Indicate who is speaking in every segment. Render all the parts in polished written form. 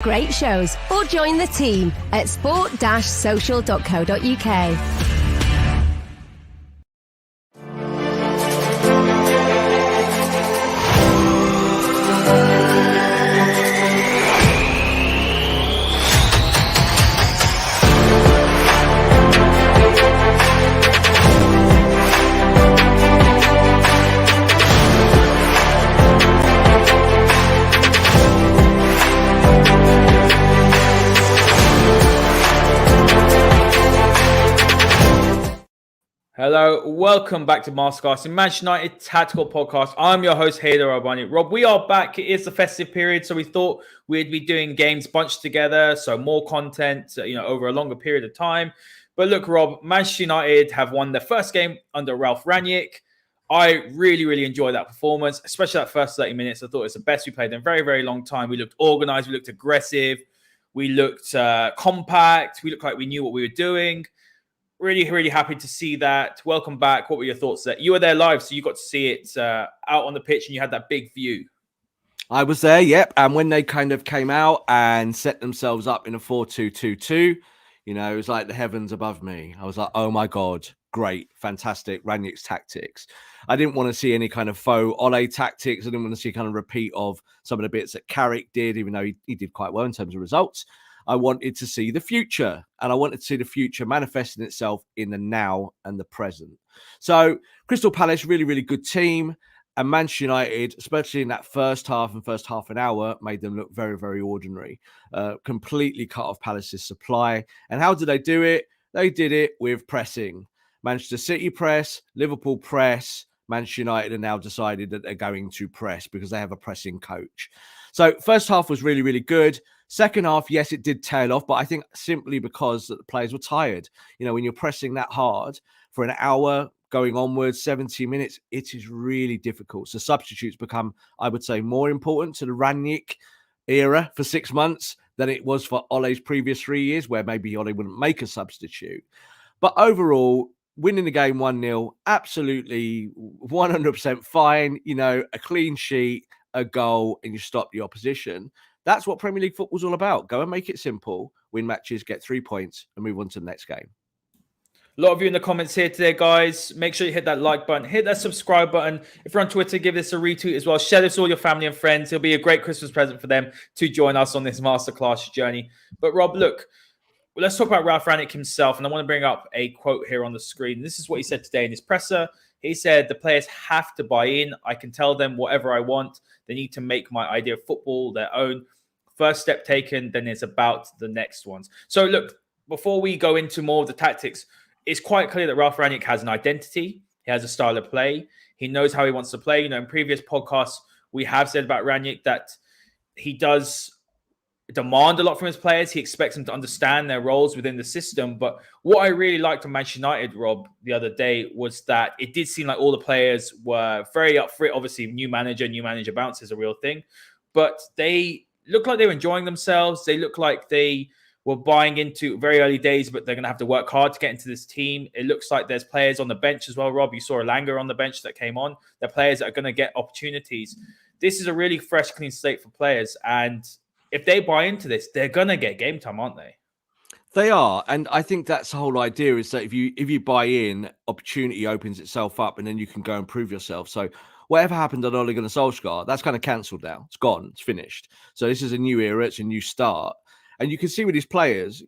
Speaker 1: Great shows or join the team at sport-social.co.uk.
Speaker 2: Hello, welcome back to Masterclass, Manchester United Tactical Podcast. I'm your host, Haider Rubbani. Rob, we are back. It is the festive period, so we thought we'd be doing games bunched together, so more content, over a longer period of time. But look, Rob, Manchester United have won their first game under Ralf Rangnick. I really, really enjoyed that performance, especially that first 30 minutes. I thought it was the best we played in a very, very long time. We looked organised, we looked aggressive, we looked compact, we looked like we knew what we were doing. Really, really happy to see that. Welcome back. What were your thoughts there? You were there live, so you got to see it out on the pitch and you had that big view.
Speaker 3: I was there, yep. And when they kind of came out and set themselves up in a 4-2-2-2, it was like the heavens above me. I was like, oh my God, great, fantastic, Rangnick's tactics. I didn't want to see any kind of faux Ole tactics. I didn't want to see kind of repeat of some of the bits that Carrick did, even though he did quite well in terms of results. I wanted to see the future, and I wanted to see the future manifesting itself in the now and the present. So Crystal Palace, really, really good team. And Manchester United, especially in that first half an hour, made them look very, very ordinary. Completely cut off Palace's supply. And how did they do it? They did it with pressing. Manchester City press, Liverpool press. Manchester United have now decided that they're going to press because they have a pressing coach. So first half was really, really good. Second half, yes, it did tail off, but I think simply because the players were tired. When you're pressing that hard for an hour going onwards, 70 minutes, it is really difficult. So substitutes become, I would say, more important to the Rangnick era for 6 months than it was for Ole's previous 3 years, where maybe Ole wouldn't make a substitute. But overall, winning the game 1-0, absolutely 100% fine. A clean sheet, a goal, and you stop the opposition. That's what Premier League football's all about. Go and make it simple, win matches, get 3 points, and move on to the next game.
Speaker 2: A lot of you in the comments here today, guys. Make sure you hit that like button, hit that subscribe button. If you're on Twitter, give this a retweet as well. Share this with all your family and friends. It'll be a great Christmas present for them to join us on this masterclass journey. But Rob, look, let's talk about Ralf Rangnick himself. And I want to bring up a quote here on the screen. This is what he said today in his presser. He said, the players have to buy in. I can tell them whatever I want. They need to make my idea of football their own. First step taken, then it's about the next ones. So look, before we go into more of the tactics, it's quite clear that Ralf Rangnick has an identity. He has a style of play. He knows how he wants to play. In previous podcasts, we have said about Rangnick that he does demand a lot from his players. He expects them to understand their roles within the system. But what I really liked on Manchester United, Rob, the other day was that it did seem like all the players were very up for it. Obviously, new manager bounce is a real thing. But they look like they were enjoying themselves. They look like they were buying into very early days, but they're going to have to work hard to get into this team. It looks like there's players on the bench as well, Rob. You saw Elanga on the bench that came on. They're players that are going to get opportunities. This is a really fresh, clean slate for players. And if they buy into this, they're going to get game time, aren't they?
Speaker 3: They are. And I think that's the whole idea is that if you buy in, opportunity opens itself up and then you can go and prove yourself. So whatever happened at Ole Gunnar Solskjaer, that's kind of cancelled now. It's gone. It's finished. So this is a new era. It's a new start. And you can see with these players,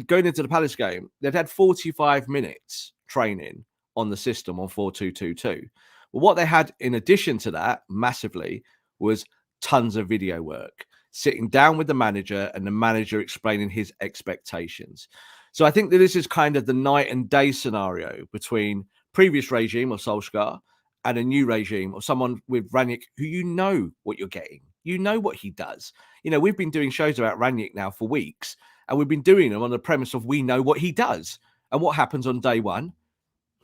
Speaker 3: going into the Palace game, they've had 45 minutes training on the system on 4-2-2-2. Well, what they had in addition to that, massively, was tons of video work, sitting down with the manager and the manager explaining his expectations. So I think that this is kind of the night and day scenario between previous regime of Solskjaer and a new regime of someone with Rangnick who you know what you're getting. You know what he does. We've been doing shows about Rangnick now for weeks, and we've been doing them on the premise of we know what he does. And what happens on day one?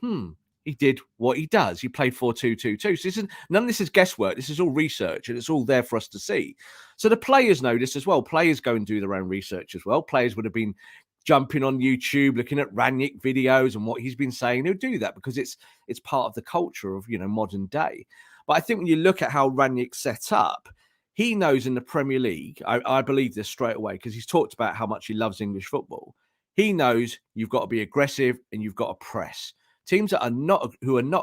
Speaker 3: He did what he does. He played 4-2-2-2. So none of this is guesswork. This is all research, and it's all there for us to see. So the players know this as well. Players go and do their own research as well. Players would have been jumping on YouTube, looking at Rangnick videos and what he's been saying. They'll do that because it's part of the culture of modern day. But I think when you look at how Rangnick set up, he knows in the Premier League, I believe this straight away because he's talked about how much he loves English football. He knows you've got to be aggressive and you've got to press. Teams that are not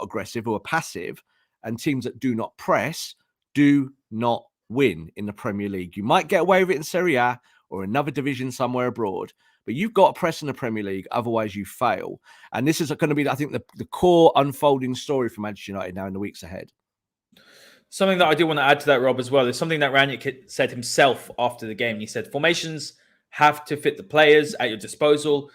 Speaker 3: aggressive, who are passive, and teams that do not press do not win in the Premier League. You might get away with it in Serie A or another division somewhere abroad, but you've got to press in the Premier League, otherwise you fail. And this is going to be, I think, the core unfolding story for Manchester United now in the weeks ahead.
Speaker 2: Something that I do want to add to that, Rob, as well, is something that Rangnick said himself after the game. He said, formations have to fit the players at your disposal.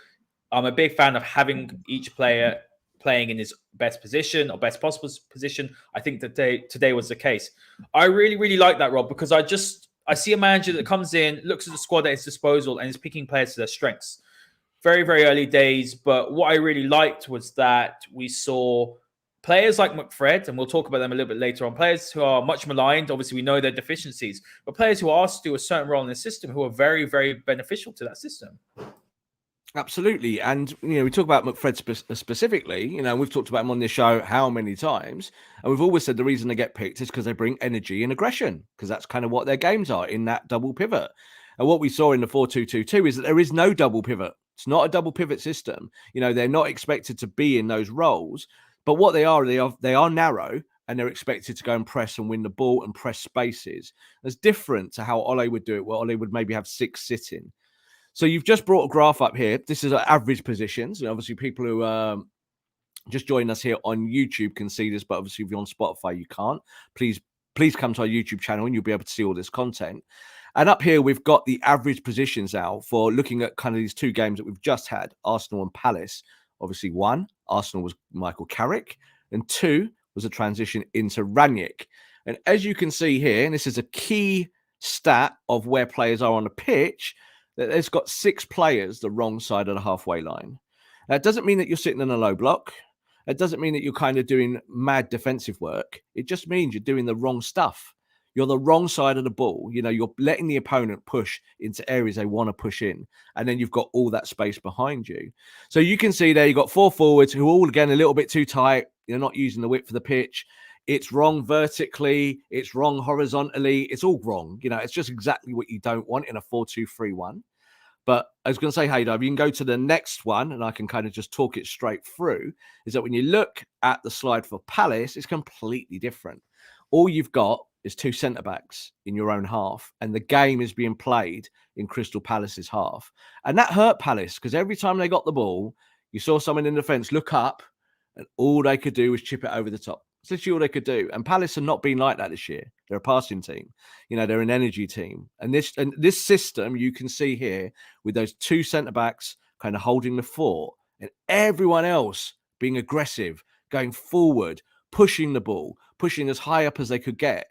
Speaker 2: I'm a big fan of having each player playing in his best position or best possible position. I think that today was the case. I really, really like that, Rob, because I see a manager that comes in, looks at the squad at his disposal, and is picking players to their strengths. Very, very early days. But what I really liked was that we saw players like McFred, and we'll talk about them a little bit later on, players who are much maligned. Obviously, we know their deficiencies, but players who are asked to do a certain role in the system who are very, very beneficial to that system.
Speaker 3: Absolutely. And, we talk about McFred specifically, we've talked about him on this show how many times. And we've always said the reason they get picked is because they bring energy and aggression, because that's kind of what their games are in that double pivot. And what we saw in the 4-2-2-2 is that there is no double pivot. It's not a double pivot system. They're not expected to be in those roles. But what they are narrow, and they're expected to go and press and win the ball and press spaces. That's different to how Ole would do it, where Ole would maybe have 6 sitting. So you've just brought a graph up here. This is average positions. And obviously, people who just joined us here on YouTube can see this, but obviously, if you're on Spotify, you can't. Please come to our YouTube channel and you'll be able to see all this content. And up here, we've got the average positions now for looking at kind of these 2 games that we've just had, Arsenal and Palace. Obviously, 1, Arsenal was Michael Carrick, and 2 was a transition into Rangnick. And as you can see here, and this is a key stat of where players are on the pitch, that there's got 6 players the wrong side of the halfway line. Now, it doesn't mean that you're sitting in a low block. It doesn't mean that you're kind of doing mad defensive work. It just means you're doing the wrong stuff. You're the wrong side of the ball. You're letting the opponent push into areas they want to push in. And then you've got all that space behind you. So you can see there, you've got 4 forwards who are all, again, a little bit too tight. You're not using the width of the pitch. It's wrong vertically. It's wrong horizontally. It's all wrong. It's just exactly what you don't want in a 4-2-3-1. But I was going to say, Haider, if you can go to the next one, and I can kind of just talk it straight through, is that when you look at the slide for Palace, it's completely different. All you've got is 2 centre-backs in your own half, and the game is being played in Crystal Palace's half. And that hurt Palace, because every time they got the ball, you saw someone in the defence look up, and all they could do was chip it over the top. It's literally all they could do. And Palace have not been like that this year. They're a passing team. They're an energy team. And this system, you can see here, with those 2 centre-backs kind of holding the fort, and everyone else being aggressive, going forward, pushing the ball, pushing as high up as they could get,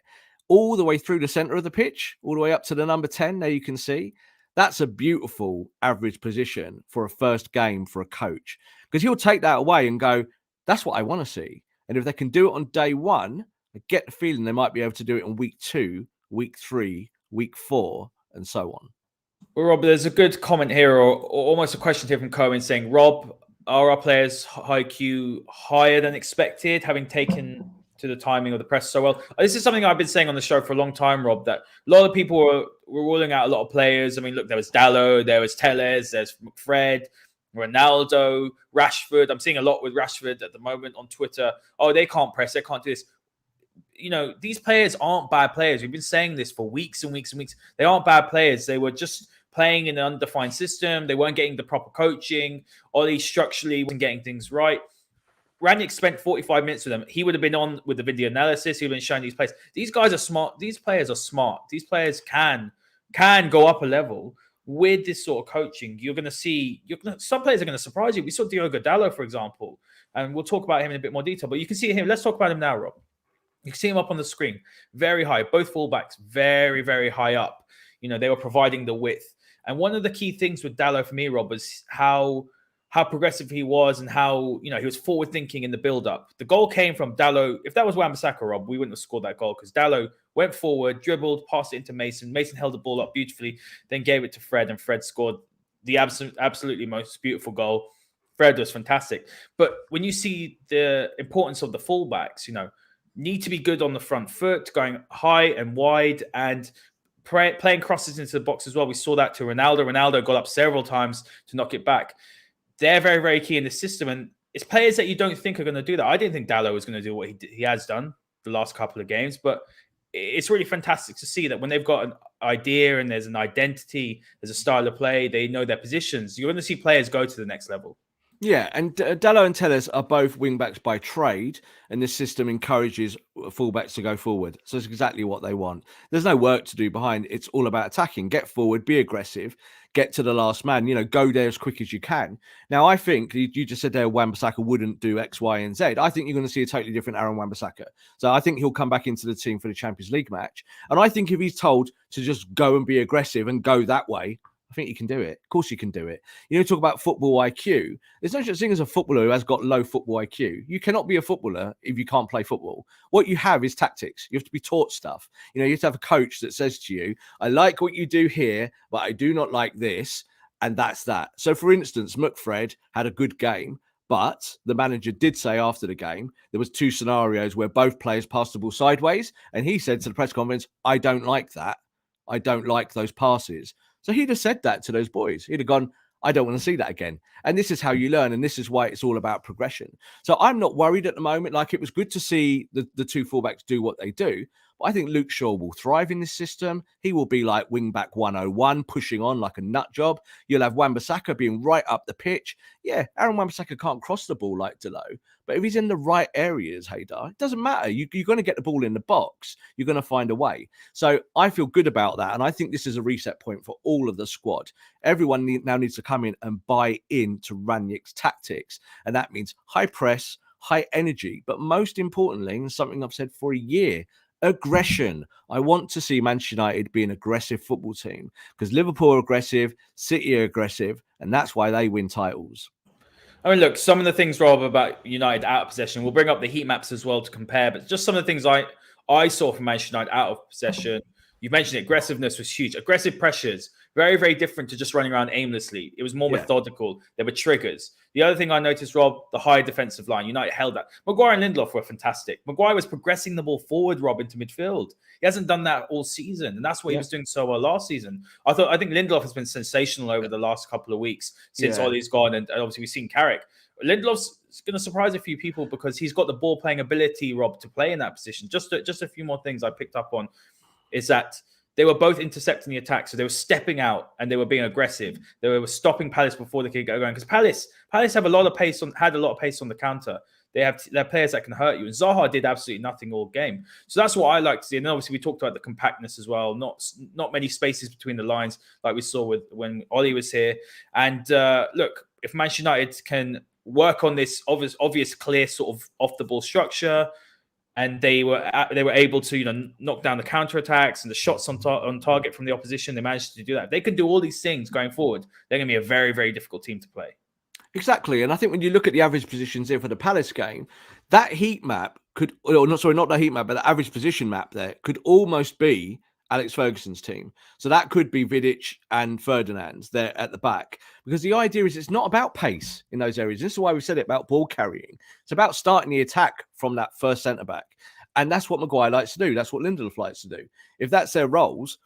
Speaker 3: all the way through the centre of the pitch, all the way up to the number 10, there you can see. That's a beautiful average position for a first game for a coach, because he'll take that away and go, that's what I want to see. And if they can do it on day 1, I get the feeling they might be able to do it in week 2, week 3, week 4, and so on.
Speaker 2: Well, Rob, there's a good comment here, or almost a question here from Cohen saying, Rob, are our players' IQ higher than expected, having taken to the timing of the press so well? This is something I've been saying on the show for a long time, Rob, that a lot of people were ruling out a lot of players. I mean, look, there was Dalot, there was Telles, there's McFred, Ronaldo, Rashford. I'm seeing a lot with Rashford at the moment on Twitter. Oh, they can't press. They can't do this. These players aren't bad players. We've been saying this for weeks and weeks and weeks. They aren't bad players. They were just playing in an undefined system. They weren't getting the proper coaching. Ollie structurally wasn't getting things right. Rangnick spent 45 minutes with them. He would have been on with the video analysis. He would have been showing these players. These guys are smart. These players are smart. These players can go up a level. With this sort of coaching, you're going to see some players are going to surprise you. We saw Diogo Dalot, for example, and we'll talk about him in a bit more detail. But you can see him. Let's talk about him now, Rob. You can see him up on the screen, very high. Both fullbacks, very, very high up. They were providing the width. And one of the key things with Dalot for me, Rob, was how progressive he was and how he was forward thinking in the build up. The goal came from Dalot. If that was Wan-Bissaka, Rob, we wouldn't have scored that goal, because Dalot went forward, dribbled, passed it into Mason. Mason held the ball up beautifully, then gave it to Fred, and Fred scored the absolutely most beautiful goal. Fred was fantastic. But when you see the importance of the fullbacks, need to be good on the front foot, going high and wide, and playing crosses into the box as well. We saw that to Ronaldo. Ronaldo got up several times to knock it back. They're very, very key in the system, and it's players that you don't think are going to do that. I didn't think Dalot was going to do what he has done the last couple of games, but it's really fantastic to see that when they've got an idea and there's an identity, there's a style of play, they know their positions. You're going to see players go to the next level.
Speaker 3: Yeah, and Dalot and Telles are both wing-backs by trade, and this system encourages full-backs to go forward. So it's exactly what they want. There's no work to do behind. It's all about attacking. Get forward, be aggressive, get to the last man, go there as quick as you can. Now, I think you just said there Wan-Bissaka wouldn't do X, Y, and Z. I think you're going to see a totally different Aaron Wan-Bissaka. So I think he'll come back into the team for the Champions League match. And I think if he's told to just go and be aggressive and go that way, I think you can do it. Of course you can do it. Talk about football IQ. There's no such thing as a footballer who has got low football IQ. You cannot be a footballer if you can't play football. What you have is tactics. You have to be taught stuff. You have to have a coach that says to you, I like what you do here, but I do not like this. And that's that. So, for instance, McFred had a good game, but the manager did say after the game, there was 2 scenarios where both players passed the ball sideways. And he said to the press conference, I don't like that. I don't like those passes. So he'd have said that to those boys. He'd have gone, I don't want to see that again. And this is how you learn. And this is why it's all about progression. So I'm not worried at the moment. Like, it was good to see the 2 fullbacks do what they do. But I think Luke Shaw will thrive in this system. He will be like wing-back 101, pushing on like a nut job. You'll have Wan-Bissaka being right up the pitch. Yeah, Aaron Wan-Bissaka can't cross the ball like Dalot. But if he's in the right areas, Haider, it doesn't matter. You're going to get the ball in the box. You're going to find a way. So I feel good about that. And I think this is a reset point for all of the squad. Everyone now needs to come in and buy into Rangnick's tactics. And that means high press, high energy. But most importantly, and something I've said for a year, aggression. I want to see Manchester United be an aggressive football team because Liverpool are aggressive, City are aggressive, and that's why they win titles.
Speaker 2: I mean, look, some of the things, Rob, about United out of possession, we'll bring up the heat maps as well to compare, but just some of the things I saw from Manchester United out of possession. You mentioned it, aggressiveness was huge. Aggressive pressures, very, very different to just running around aimlessly. It was more methodical. There were triggers. The other thing I noticed, Rob, the high defensive line. United held that. Maguire and Lindelof were fantastic. Maguire was progressing the ball forward, Rob, into midfield. He hasn't done that all season, and that's what he was doing so well last season. I think Lindelof has been sensational over the last couple of weeks since Ollie's gone, and obviously we've seen Carrick. Lindelof's going to surprise a few people because he's got the ball playing ability, Rob, to play in that position. Just a few more things I picked up on is that they were both intercepting the attack. So they were stepping out and they were being aggressive. They were stopping Palace before they could get going. Because Palace have a lot of pace had a lot of pace on the counter. They're players that can hurt you. And Zaha did absolutely nothing all game. So that's what I like to see. And then obviously we talked about the compactness as well. Not many spaces between the lines like we saw when Ollie was here. And look, if Manchester United can work on this obvious clear sort of off the ball structure, and they were able to knock down the counterattacks and the shots on target from the opposition. They managed to do that. If they can do all these things going forward, they're going to be a very, very difficult team to play.
Speaker 3: Exactly. And I think when you look at the average positions here for the Palace game, that heat map not the heat map, but the average position map there could almost be Alex Ferguson's team. So that could be Vidic and Ferdinand there at the back. Because the idea is it's not about pace in those areas. This is why we said it about ball carrying. It's about starting the attack from that first centre-back. And that's what Maguire likes to do. That's what Lindelof likes to do. If that's their roles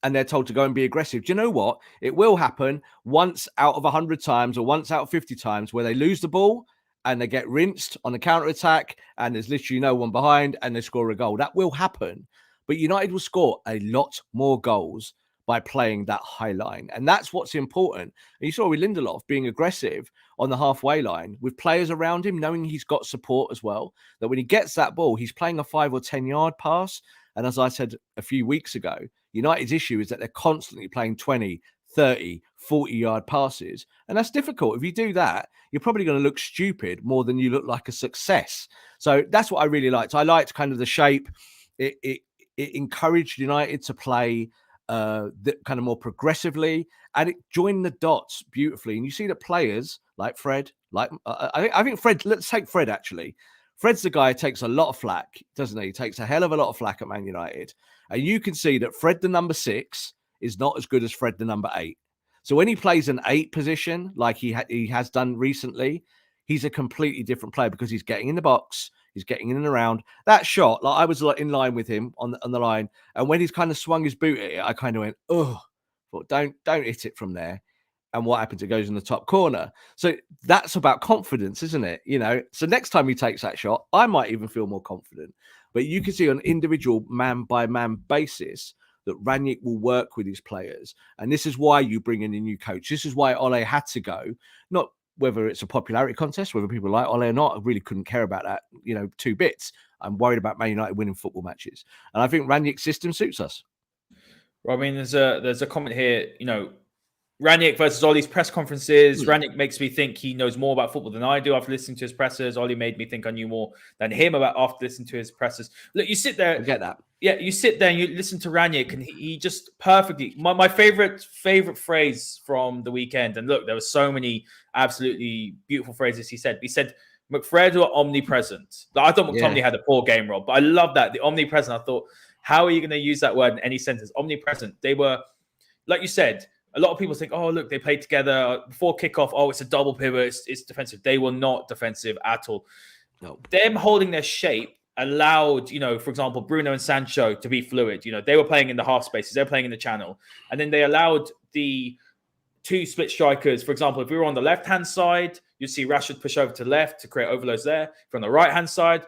Speaker 3: and they're told to go and be aggressive, do you know what? It will happen once out of 100 times or once out of 50 times where they lose the ball and they get rinsed on the counter-attack and there's literally no one behind and they score a goal. That will happen. But United will score a lot more goals by playing that high line. And that's what's important. And you saw with Lindelof being aggressive on the halfway line with players around him, knowing he's got support as well, that when he gets that ball, he's playing a 5 or 10 yard pass. And as I said a few weeks ago, United's issue is that they're constantly playing 20, 30, 40 yard passes. And that's difficult. If you do that, you're probably going to look stupid more than you look like a success. So that's what I really liked. I liked kind of the shape. It encouraged United to play kind of more progressively, and it joined the dots beautifully. And you see that players like Fred, I think Fred, let's take Fred actually. Fred's the guy who takes a lot of flack, doesn't he? He takes a hell of a lot of flack at Man United. And you can see that Fred, the number 6, is not as good as Fred, the number 8. So when he plays an 8 position, like he has done recently, he's a completely different player because he's getting in the box, he's getting in and around. That shot, like I was in line with him on the line, and when he's kind of swung his boot at it, I kind of went, oh, but don't hit it from there. And what happens? It goes in the top corner. So that's about confidence, isn't it? So next time he takes that shot, I might even feel more confident. But you can see on an individual man by man basis that Rangnick will work with his players. And this is why you bring in a new coach. This is why Ole had to go. Not whether it's a popularity contest, whether people like Ole or not, I really couldn't care about that, 2 bits. I'm worried about Man United winning football matches. And I think Rangnick's system suits us.
Speaker 2: Well, I mean, there's a comment here, Rangnick versus Ollie's press conferences. Rangnick makes me think he knows more about football than I do after listening to his pressers. Ollie made me think I knew more than him after listening to his pressers. Look, you sit there.
Speaker 3: I get that.
Speaker 2: Yeah, you sit there and you listen to Rangnick, and he just perfectly. My favorite phrase from the weekend. And look, there were so many absolutely beautiful phrases he said. He said, "McFred were omnipresent." I thought McTominay had a poor game, Rob, but I love that, the omnipresent. I thought, how are you going to use that word in any sentence? Omnipresent. They were, like you said. A lot of people think, oh, look, they played together before kickoff. Oh, it's a double pivot. It's defensive. They were not defensive at all.
Speaker 3: No.
Speaker 2: Them holding their shape allowed, for example, Bruno and Sancho to be fluid. They were playing in the half spaces. They were playing in the channel. And then they allowed the 2 split strikers. For example, if we were on the left-hand side, you'd see Rashford push over to the left to create overloads there. From the right-hand side,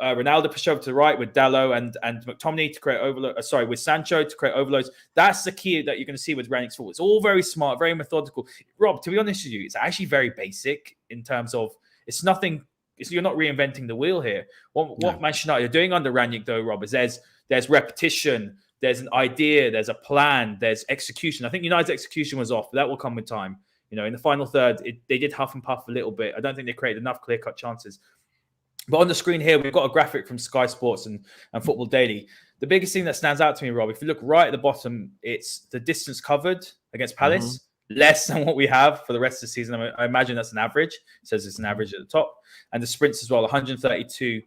Speaker 2: Ronaldo pushed over to the right with Dalot and McTominay to create overload. With Sancho to create overloads. That's the key that you're going to see with Rangnick's football. It's all very smart, very methodical. Rob, to be honest with you, it's actually very basic in terms of it's nothing. You're not reinventing the wheel here. What Manchester United are doing under Rangnick, though, Rob, is there's repetition, there's an idea, there's a plan, there's execution. I think United's execution was off, but that will come with time. In the final third, they did huff and puff a little bit. I don't think they created enough clear-cut chances. But on the screen here, we've got a graphic from Sky Sports and Football Daily. The biggest thing that stands out to me, Rob, if you look right at the bottom, it's the distance covered against Palace, less than what we have for the rest of the season. I imagine that's an average. It says it's an average at the top. And the sprints as well, 132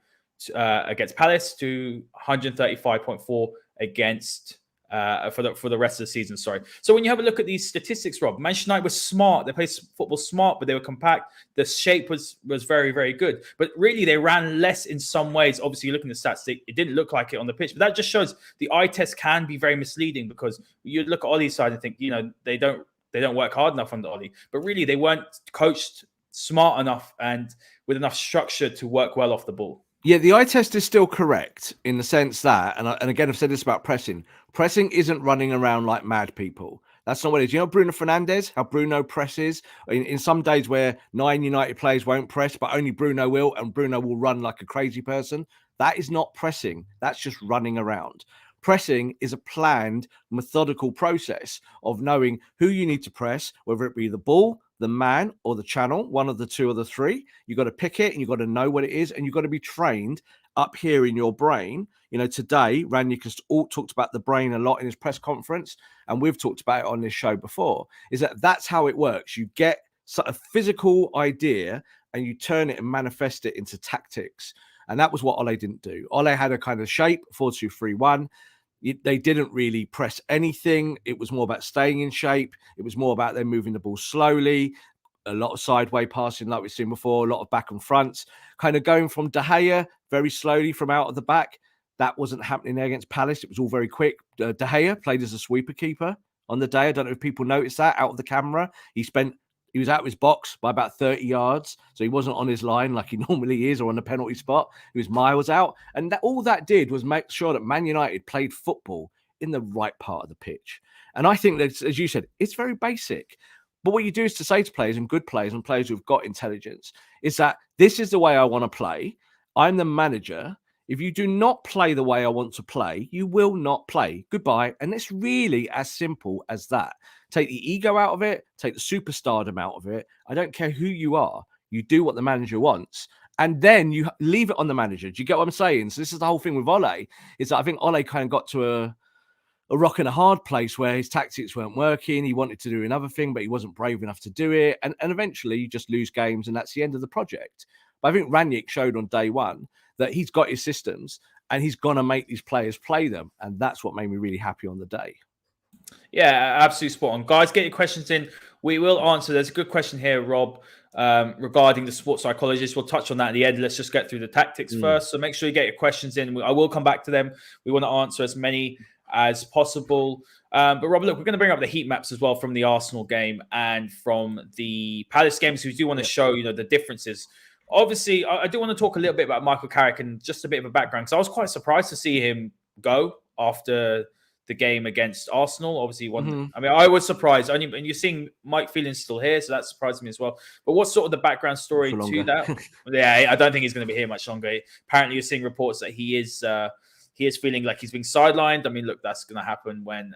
Speaker 2: against Palace to 135.4 against for the rest of the season. Sorry. So when you have a look at these statistics, Rob, Manchester United was smart. They played football smart, but they were compact. The shape was very, very good. But really, they ran less in some ways. Obviously, looking at the stats, it didn't look like it on the pitch. But that just shows the eye test can be very misleading because you look at Ollie's side and think, they don't work hard enough under Ollie. But really, they weren't coached smart enough and with enough structure to work well off the ball.
Speaker 3: Yeah, the eye test is still correct in the sense that, and again, I've said this about pressing. Pressing isn't running around like mad people. That's not what it is. Bruno Fernandes, how Bruno presses? In some days where 9 United players won't press, but only Bruno will, and Bruno will run like a crazy person. That is not pressing. That's just running around. Pressing is a planned, methodical process of knowing who you need to press, whether it be the ball, the man, or the channel, one of the 2 or the 3. You've got to pick it and you've got to know what it is, and you've got to be trained up here in your brain. Today, Rangnick has talked about the brain a lot in his press conference, and we've talked about it on this show before, is that's how it works. You get a physical idea and you turn it and manifest it into tactics. And that was what Ole didn't do. Ole had a kind of shape, 4-2-3-1. They didn't really press anything. It was more about staying in shape. It was more about them moving the ball slowly, a lot of sideway passing like we've seen before, a lot of back and fronts, kind of going from De Gea very slowly from out of the back. That wasn't happening there against Palace. It was all very quick. De Gea played as a sweeper keeper on the day. I don't know if people noticed that out of the camera. He was out of his box by about 30 yards. So he wasn't on his line like he normally is or on the penalty spot. He was miles out. And all that did was make sure that Man United played football in the right part of the pitch. And I think that, as you said, it's very basic. But what you do is to say to players and good players and players who've got intelligence is that this is the way I want to play. I'm the manager. If you do not play the way I want to play, you will not play. Goodbye. And it's really as simple as that. Take the ego out of it. Take the superstardom out of it. I don't care who you are. You do what the manager wants. And then you leave it on the manager. Do you get what I'm saying? So this is the whole thing with Ole. Is that I think Ole kind of got to a rock and a hard place where his tactics weren't working. He wanted to do another thing, but he wasn't brave enough to do it. And eventually you just lose games and that's the end of the project. But I think Rangnick showed on day one that he's got his systems and he's going to make these players play them. And that's what made me really happy on the day.
Speaker 2: Yeah, absolutely spot on. Guys, get your questions in. We will answer. There's a good question here, Rob. regarding the sports psychologist. We'll touch on that at the end. Let's just get through the tactics first. So make sure you get your questions in. I will come back to them. We want to answer as many as possible. But Rob, look, we're going to bring up the heat maps as well from the Arsenal game and from the Palace games. So we do want to show, the differences. Obviously, I do want to talk a little bit about Michael Carrick and just a bit of a background, because I was quite surprised to see him go after the game against Arsenal. Obviously, I mean, I was surprised. And you're seeing Mike Phelan's still here, so that surprised me as well. But what's sort of the background story to that? Yeah, I don't think he's going to be here much longer. Apparently, you're seeing reports that he is feeling like he's being sidelined. I mean, look, that's going to happen when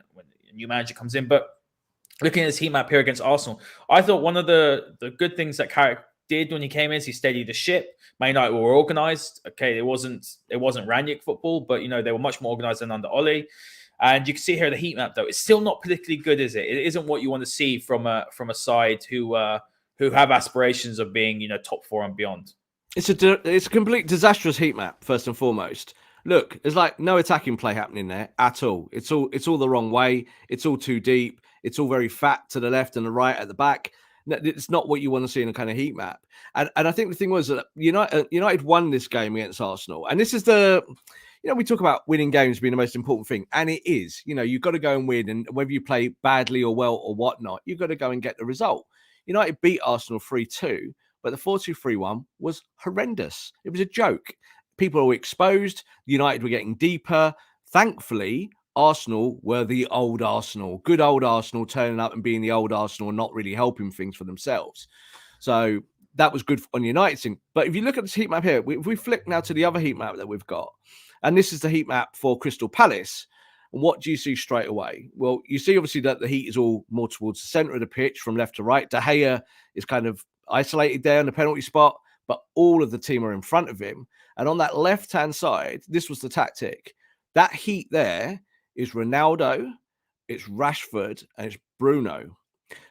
Speaker 2: a new manager comes in. But looking at his heat map here against Arsenal, I thought one of the good things that Carrick did when he came in is he steadied the ship. Man United were organised. Okay, it wasn't Rangnick football, but they were much more organised than under Ole. And you can see here the heat map, though. It's still not particularly good, is it? It isn't what you want to see from a side who have aspirations of being, top four and beyond.
Speaker 3: It's a complete disastrous heat map, first and foremost. Look, there's like no attacking play happening there at all. It's all the wrong way. It's all too deep. It's all very fat to the left and the right at the back. It's not what you want to see in a kind of heat map. And I think the thing was that United won this game against Arsenal. And this is we talk about winning games being the most important thing. And it is. You've got to go and win. And whether you play badly or well or whatnot, you've got to go and get the result. United beat Arsenal 3-2, but the 4-2-3-1 was horrendous. It was a joke. People were exposed. United were getting deeper. Thankfully, Arsenal were the old Arsenal, good old Arsenal, turning up and being the old Arsenal and not really helping things for themselves. So that was good on United's thing. But if you look at this heat map here, if we flick now to the other heat map that we've got, and this is the heat map for Crystal Palace, what do you see straight away? Well, you see obviously that the heat is all more towards the centre of the pitch from left to right. De Gea is kind of isolated there in the penalty spot, but all of the team are in front of him. And on that left-hand side, this was the tactic. That heat there is Ronaldo, it's Rashford, and it's Bruno.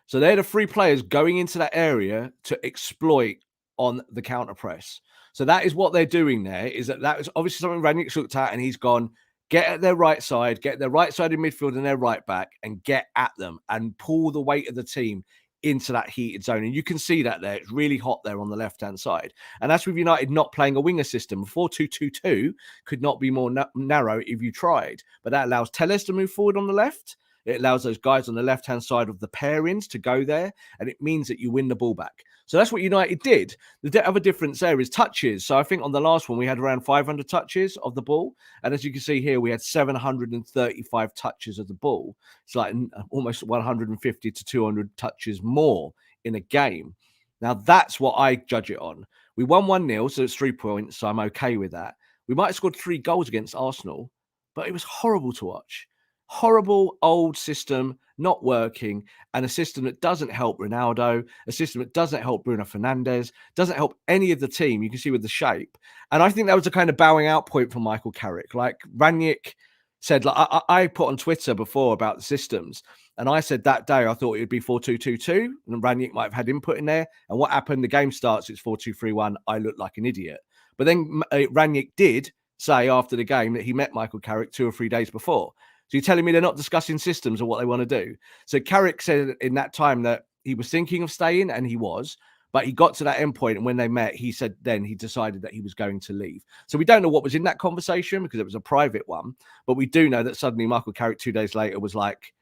Speaker 3: So they're the three players going into that area to exploit on the counter press. So that is what they're doing there, is that is obviously something Rangnick's looked at, and he's gone, get at their right side in midfield and their right back, and get at them and pull the weight of the team into that heated zone. And you can see that there. It's really hot there on the left-hand side. And that's with United not playing a winger system. 4-2-2-2 could not be more narrow if you tried. But that allows Telles to move forward on the left. It allows those guys on the left-hand side of the pairings to go there. And it means that you win the ball back. So that's what United did. The other difference there is touches. So I think on the last one, we had around 500 touches of the ball. And as you can see here, we had 735 touches of the ball. It's like almost 150 to 200 touches more in a game. Now, that's what I judge it on. We won 1-0, so it's 3 points, so I'm okay with that. We might have scored 3 goals against Arsenal, but it was horrible to watch. Horrible old system, not working, and a system that doesn't help Ronaldo, a system that doesn't help Bruno Fernandes, doesn't help any of the team. You can see with the shape. And I think that was a kind of bowing out point for Michael Carrick. Like Rangnick said, like I put on Twitter before about the systems, and I said that day I thought it would be 4-2-2-2, and Rangnick might have had input in there. And what happened? The game starts, it's 4-2-3-1. I look like an idiot. But then Rangnick did say after the game that he met Michael Carrick 2 or 3 days before. So you're telling me they're not discussing systems or what they want to do? So Carrick said in that time that he was thinking of staying, and he was, but he got to that end point, and when they met, he said then he decided that he was going to leave. So we don't know what was in that conversation because it was a private one, but we do know that suddenly Michael Carrick 2 days later was like,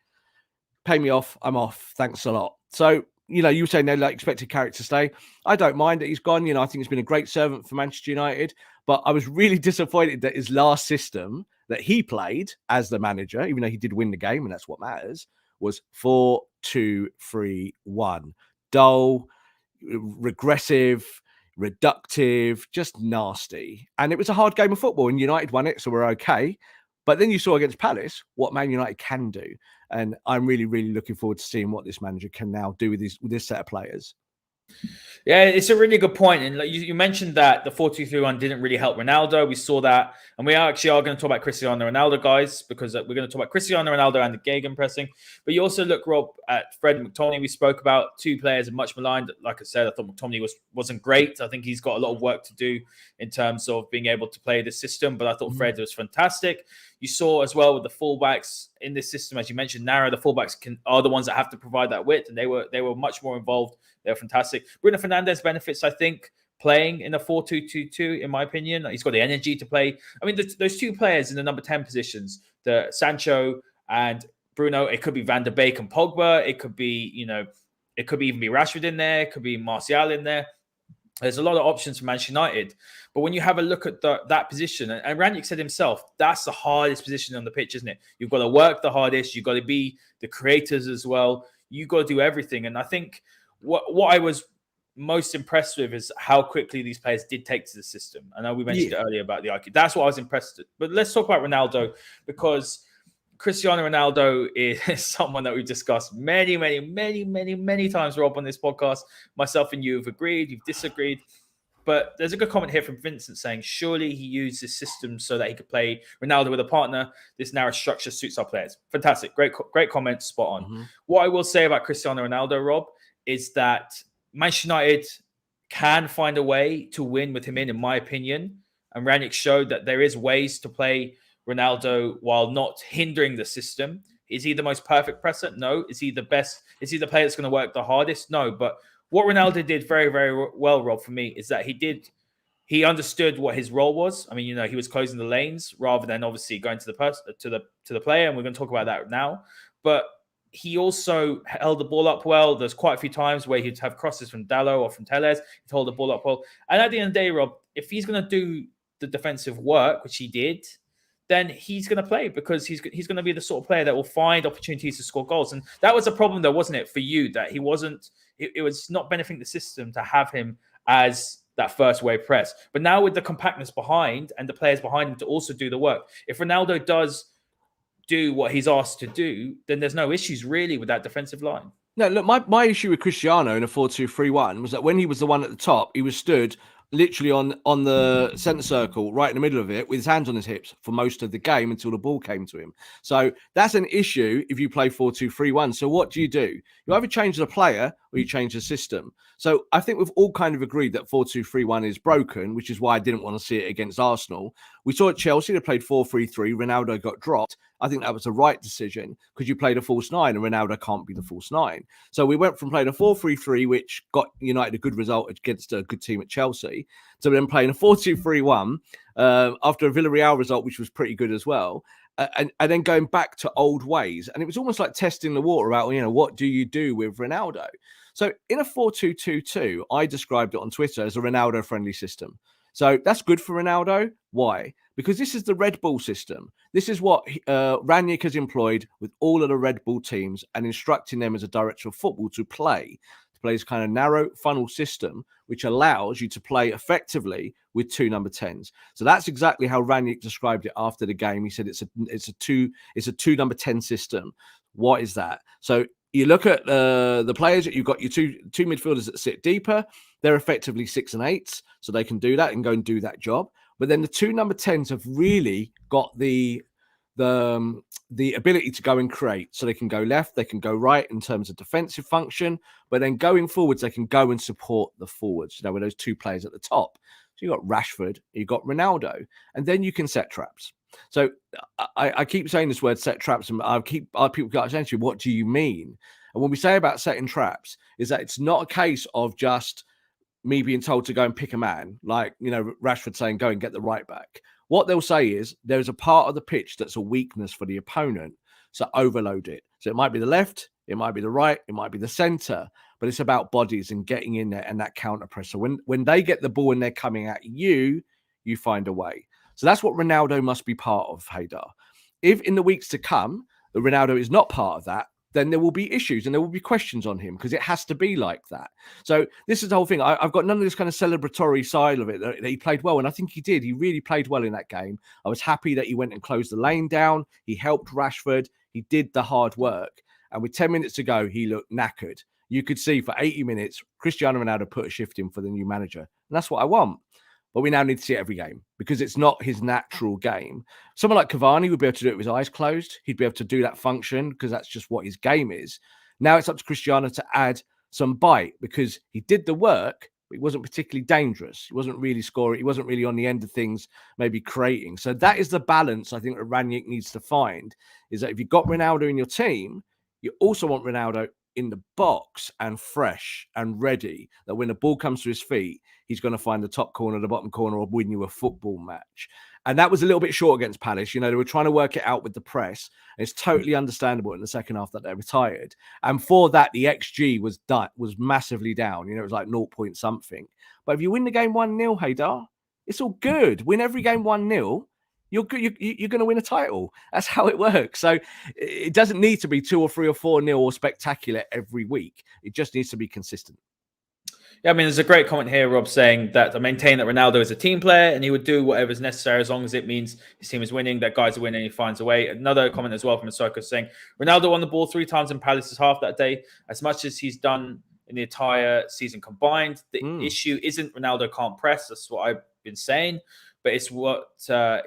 Speaker 3: pay me off, I'm off, thanks a lot. So, you were saying they expected Carrick to stay. I don't mind that he's gone. I think he's been a great servant for Manchester United, but I was really disappointed that his last system that he played as the manager, even though he did win the game, and that's what matters, was 4-2-3-1. Dull, regressive, reductive, just nasty. And it was a hard game of football, and United won it, so we're okay. But then you saw against Palace what Man United can do. And I'm really, really looking forward to seeing what this manager can now do with this set of players.
Speaker 2: Yeah, it's a really good point. And like you mentioned that the 4-2-3-1 didn't really help Ronaldo. We saw that. And we actually are going to talk about Cristiano Ronaldo, guys, because we're going to talk about Cristiano Ronaldo and the gegenpressing. But you also look, Rob, at Fred McTominay. We spoke about 2 players much maligned. Like I said, I thought McTominay wasn't great. I think he's got a lot of work to do in terms of being able to play the system. But I thought Fred was fantastic. You saw as well with the fullbacks in this system, as you mentioned, narrow. The fullbacks are the ones that have to provide that width, and they were much more involved. They were fantastic. Bruno Fernandes benefits, I think, playing in a 4-2-2-2, in my opinion. He's got the energy to play. I mean, those two players in the number 10 positions, the Sancho and Bruno, it could be Van der Beek and Pogba. It could be, it could even be Rashford in there. It could be Martial in there. There's a lot of options for Manchester United. But when you have a look at that position, and Rangnick said himself, that's the hardest position on the pitch, isn't it? You've got to work the hardest. You've got to be the creators as well. You've got to do everything. And I think what I was most impressed with is how quickly these players did take to the system. I know we mentioned it earlier about the IQ. That's what I was impressed with. But let's talk about Ronaldo, because Cristiano Ronaldo is someone that we've discussed many times, Rob, on this podcast. Myself and you have agreed, you've disagreed. But there's a good comment here from Vincent saying, surely he used this system so that he could play Ronaldo with a partner. This narrow structure suits our players. Fantastic. Great comment. Spot on. Mm-hmm. What I will say about Cristiano Ronaldo, Rob, is that Manchester United can find a way to win with him in my opinion. And Rangnick showed that there is ways to play Ronaldo while not hindering the system. Is he the most perfect presser? No. Is he the best? Is he the player that's going to work the hardest? No. But what Ronaldo did very, very well, Rob, for me, is that he understood what his role was. I mean, he was closing the lanes rather than obviously going to the player, and we're going to talk about that now. But he also held the ball up well. There's quite a few times where he'd have crosses from Dallo or from Tellez. He'd hold the ball up well. And at the end of the day, Rob, if he's going to do the defensive work, which he did, then he's going to play, because he's going to be the sort of player that will find opportunities to score goals. And that was a problem, though, wasn't it, for you, that he wasn't, it was not benefiting the system to have him as that first wave press. But now with the compactness behind and the players behind him to also do the work, if Ronaldo does do what he's asked to do, then there's no issues really with that defensive line.
Speaker 3: No, look, my issue with Cristiano in a 4-2-3-1 was that when he was the one at the top, he was stood literally on the centre circle, right in the middle of it, with his hands on his hips for most of the game until the ball came to him. So that's an issue if you play 4-2-3-1. So what do? You either change the player or you change the system. So I think we've all kind of agreed that 4-2-3-1 is broken, which is why I didn't want to see it against Arsenal. We saw at Chelsea, they played 4-3-3. Ronaldo got dropped. I think that was the right decision, because you played a false nine and Ronaldo can't be the false nine. So we went from playing a 4-3-3, which got United a good result against a good team at Chelsea, to then playing a 4-2-3-1 after a Villarreal result, which was pretty good as well. And then going back to old ways. And it was almost like testing the water about, what do you do with Ronaldo? So in a 4-2-2-2, I described it on Twitter as a Ronaldo-friendly system. So that's good for Ronaldo. Why? Because this is the Red Bull system. This is what Rangnick has employed with all of the Red Bull teams, and instructing them as a director of football to play this kind of narrow funnel system, which allows you to play effectively with two number 10s. So that's exactly how Rangnick described it after the game. He said it's a two number 10 system. What is that? So you look at the players. You've got your two midfielders that sit deeper. They're effectively 6 and 8s, so they can do that and go and do that job. But then the two number 10s have really got the ability to go and create. So they can go left, they can go right in terms of defensive function, but then going forwards, they can go and support the forwards, with those two players at the top. So you've got Rashford, you've got Ronaldo, and then you can set traps. So I keep saying this word, set traps, and people get saying to you, what do you mean? And when we say about setting traps, is that it's not a case of just me being told to go and pick a man, like, Rashford saying, go and get the right back. What they'll say is there's a part of the pitch that's a weakness for the opponent, so overload it. So it might be the left, it might be the right, it might be the centre, but it's about bodies and getting in there and that counter press. So when they get the ball and they're coming at you, you find a way. So that's what Ronaldo must be part of, Haider. If in the weeks to come, Ronaldo is not part of that, then there will be issues and there will be questions on him, because it has to be like that. So this is the whole thing. I've got none of this kind of celebratory side of it, that he played well. And I think he did. He really played well in that game. I was happy that he went and closed the lane down. He helped Rashford. He did the hard work. And with 10 minutes to go, he looked knackered. You could see for 80 minutes, Cristiano Ronaldo put a shift in for the new manager. And that's what I want. But we now need to see it every game, because it's not his natural game. Someone like Cavani would be able to do it with his eyes closed. He'd be able to do that function because that's just what his game is. Now it's up to Cristiano to add some bite, because he did the work, but he wasn't particularly dangerous. He wasn't really scoring. He wasn't really on the end of things, maybe creating. So that is the balance I think that Rangnick needs to find, is that if you've got Ronaldo in your team, you also want Ronaldo in the box and fresh and ready, that when the ball comes to his feet, he's going to find the top corner, the bottom corner, or win you a football match. And that was a little bit short against Palace. You know, they were trying to work it out with the press. And it's totally understandable in the second half that they retired. And for that, the XG was massively down. You know, it was like 0 point something. But if you win the game 1-0, Haider, it's all good. Win every game 1-0. You're going to win a title. That's how it works. So it doesn't need to be 2 or 3 or 4-0 or spectacular every week. It just needs to be consistent.
Speaker 2: Yeah, I mean, there's a great comment here, Rob, saying that I maintain that Ronaldo is a team player and he would do whatever is necessary as long as it means his team is winning, that guys are winning, he finds a way. Another comment as well from Asoko saying, Ronaldo won the ball 3 times in Palace's half that day, as much as he's done in the entire season combined. The issue isn't Ronaldo can't press. That's what I've been saying. But it's that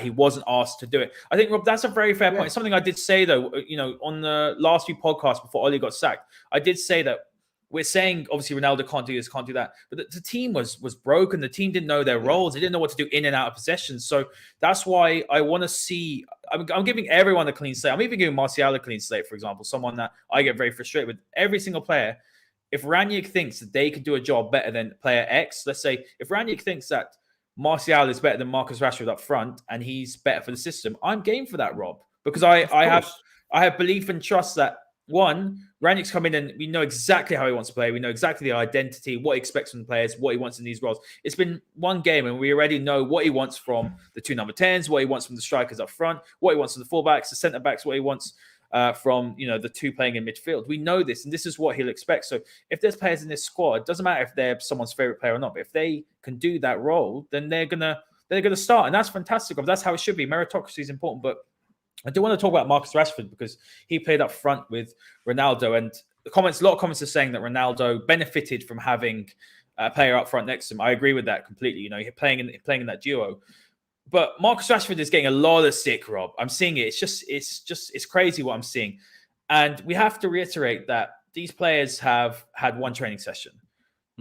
Speaker 2: he wasn't asked to do it. I think, Rob, that's a very fair point. Something I did say, though, you know, on the last few podcasts before Oli got sacked, I did say that we're saying, obviously, Ronaldo can't do this, can't do that. But the team was broken. The team didn't know their roles. They didn't know what to do in and out of possessions. So that's why I want to see... I'm giving everyone a clean slate. I'm even giving Martial a clean slate, for example, someone that I get very frustrated with. Every single player, if Rangnick thinks that they could do a job better than player X, let's say, if Rangnick thinks that Martial is better than Marcus Rashford up front and he's better for the system, I'm game for that, Rob. Because I have belief and trust that, one, Rangnick's come in and we know exactly how he wants to play. We know exactly the identity, what he expects from the players, what he wants in these roles. It's been one game and we already know what he wants from the 2 number 10s, what he wants from the strikers up front, what he wants from the fullbacks, the centre-backs, what he wants from, you know, the 2 playing in midfield. We know this, and this is what he'll expect. So if there's players in this squad, it doesn't matter if they're someone's favorite player or not, but if they can do that role, then they're gonna start. And that's fantastic. That's how it should be. Meritocracy is important, but I do want to talk about Marcus Rashford because he played up front with Ronaldo, and a lot of comments are saying that Ronaldo benefited from having a player up front next to him. I agree with that completely. You know, he's playing in that duo, but Marcus Rashford is getting a lot of stick, Rob. I'm seeing it. It's crazy what I'm seeing, and we have to reiterate that these players have had one training session,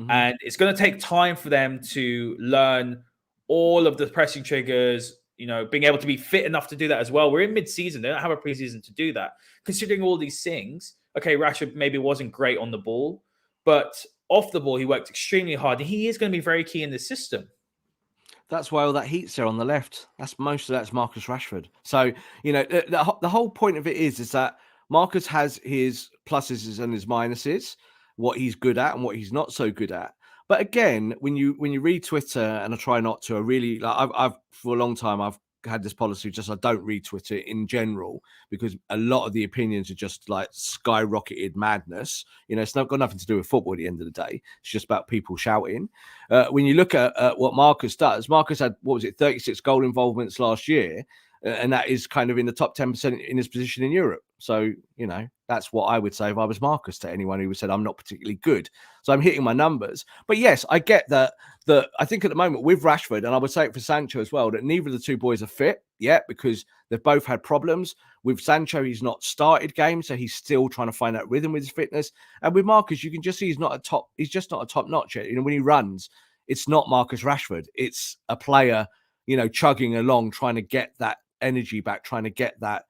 Speaker 2: and it's going to take time for them to learn all of the pressing triggers. You know, being able to be fit enough to do that as well. We're in mid-season. They don't have a preseason to do that. Considering all these things, okay, Rashford maybe wasn't great on the ball, but off the ball, he worked extremely hard. And he is going to be very key in this system.
Speaker 3: That's why all that heat's there on the left. That's Marcus Rashford. So, you know, the whole point of it is that Marcus has his pluses and his minuses, what he's good at and what he's not so good at. But again, when you read Twitter, and I try not to, I really I've for a long time I've had this policy, just I don't read Twitter in general because a lot of the opinions are just like skyrocketed madness. You know, it's not got nothing to do with football at the end of the day. It's just about people shouting. When you look at what Marcus does, Marcus had 36 goal involvements last year, and that is kind of in the top 10% in his position in Europe. So, you know, that's what I would say if I was Marcus to anyone who said I'm not particularly good. So I'm hitting my numbers. But yes, I get that. I think at the moment with Rashford, and I would say it for Sancho as well, that neither of the 2 boys are fit yet because they've both had problems. With Sancho, he's not started games, so he's still trying to find that rhythm with his fitness. And with Marcus, you can just see he's just not a top notch yet. You know, when he runs, it's not Marcus Rashford. It's a player, you know, chugging along, trying to get that energy back, trying to get that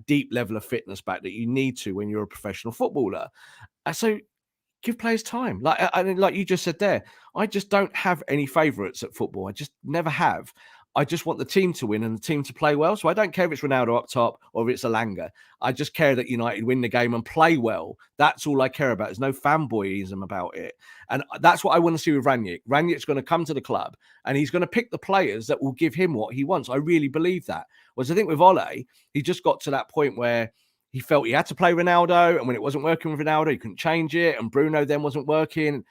Speaker 3: deep level of fitness back that you need to when you're a professional footballer. So give players time. Like you just said there, I just don't have any favourites at football. I just never have. I just want the team to win and the team to play well. So I don't care if it's Ronaldo up top or if it's Elanga. I just care that United win the game and play well. That's all I care about. There's no fanboyism about it. And that's what I want to see with Rangnick. Rangnick's going to come to the club and he's going to pick the players that will give him what he wants. I really believe that. Whereas I think with Ole, he just got to that point where he felt he had to play Ronaldo, and when it wasn't working with Ronaldo, he couldn't change it, and Bruno then wasn't working.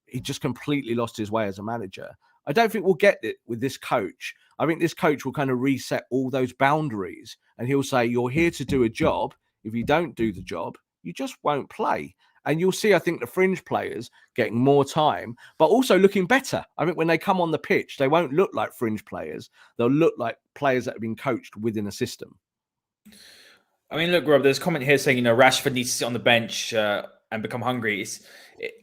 Speaker 3: He just completely lost his way as a manager. I don't think we'll get it with this coach. I think this coach will kind of reset all those boundaries, and he'll say, you're here to do a job. If you don't do the job, you just won't play. And you'll see, I think, the fringe players getting more time, but also looking better. I think when they come on the pitch, they won't look like fringe players. They'll look like players that have been coached within a system.
Speaker 2: I mean, look, Rob, there's a comment here saying, you know, Rashford needs to sit on the bench. and become hungry.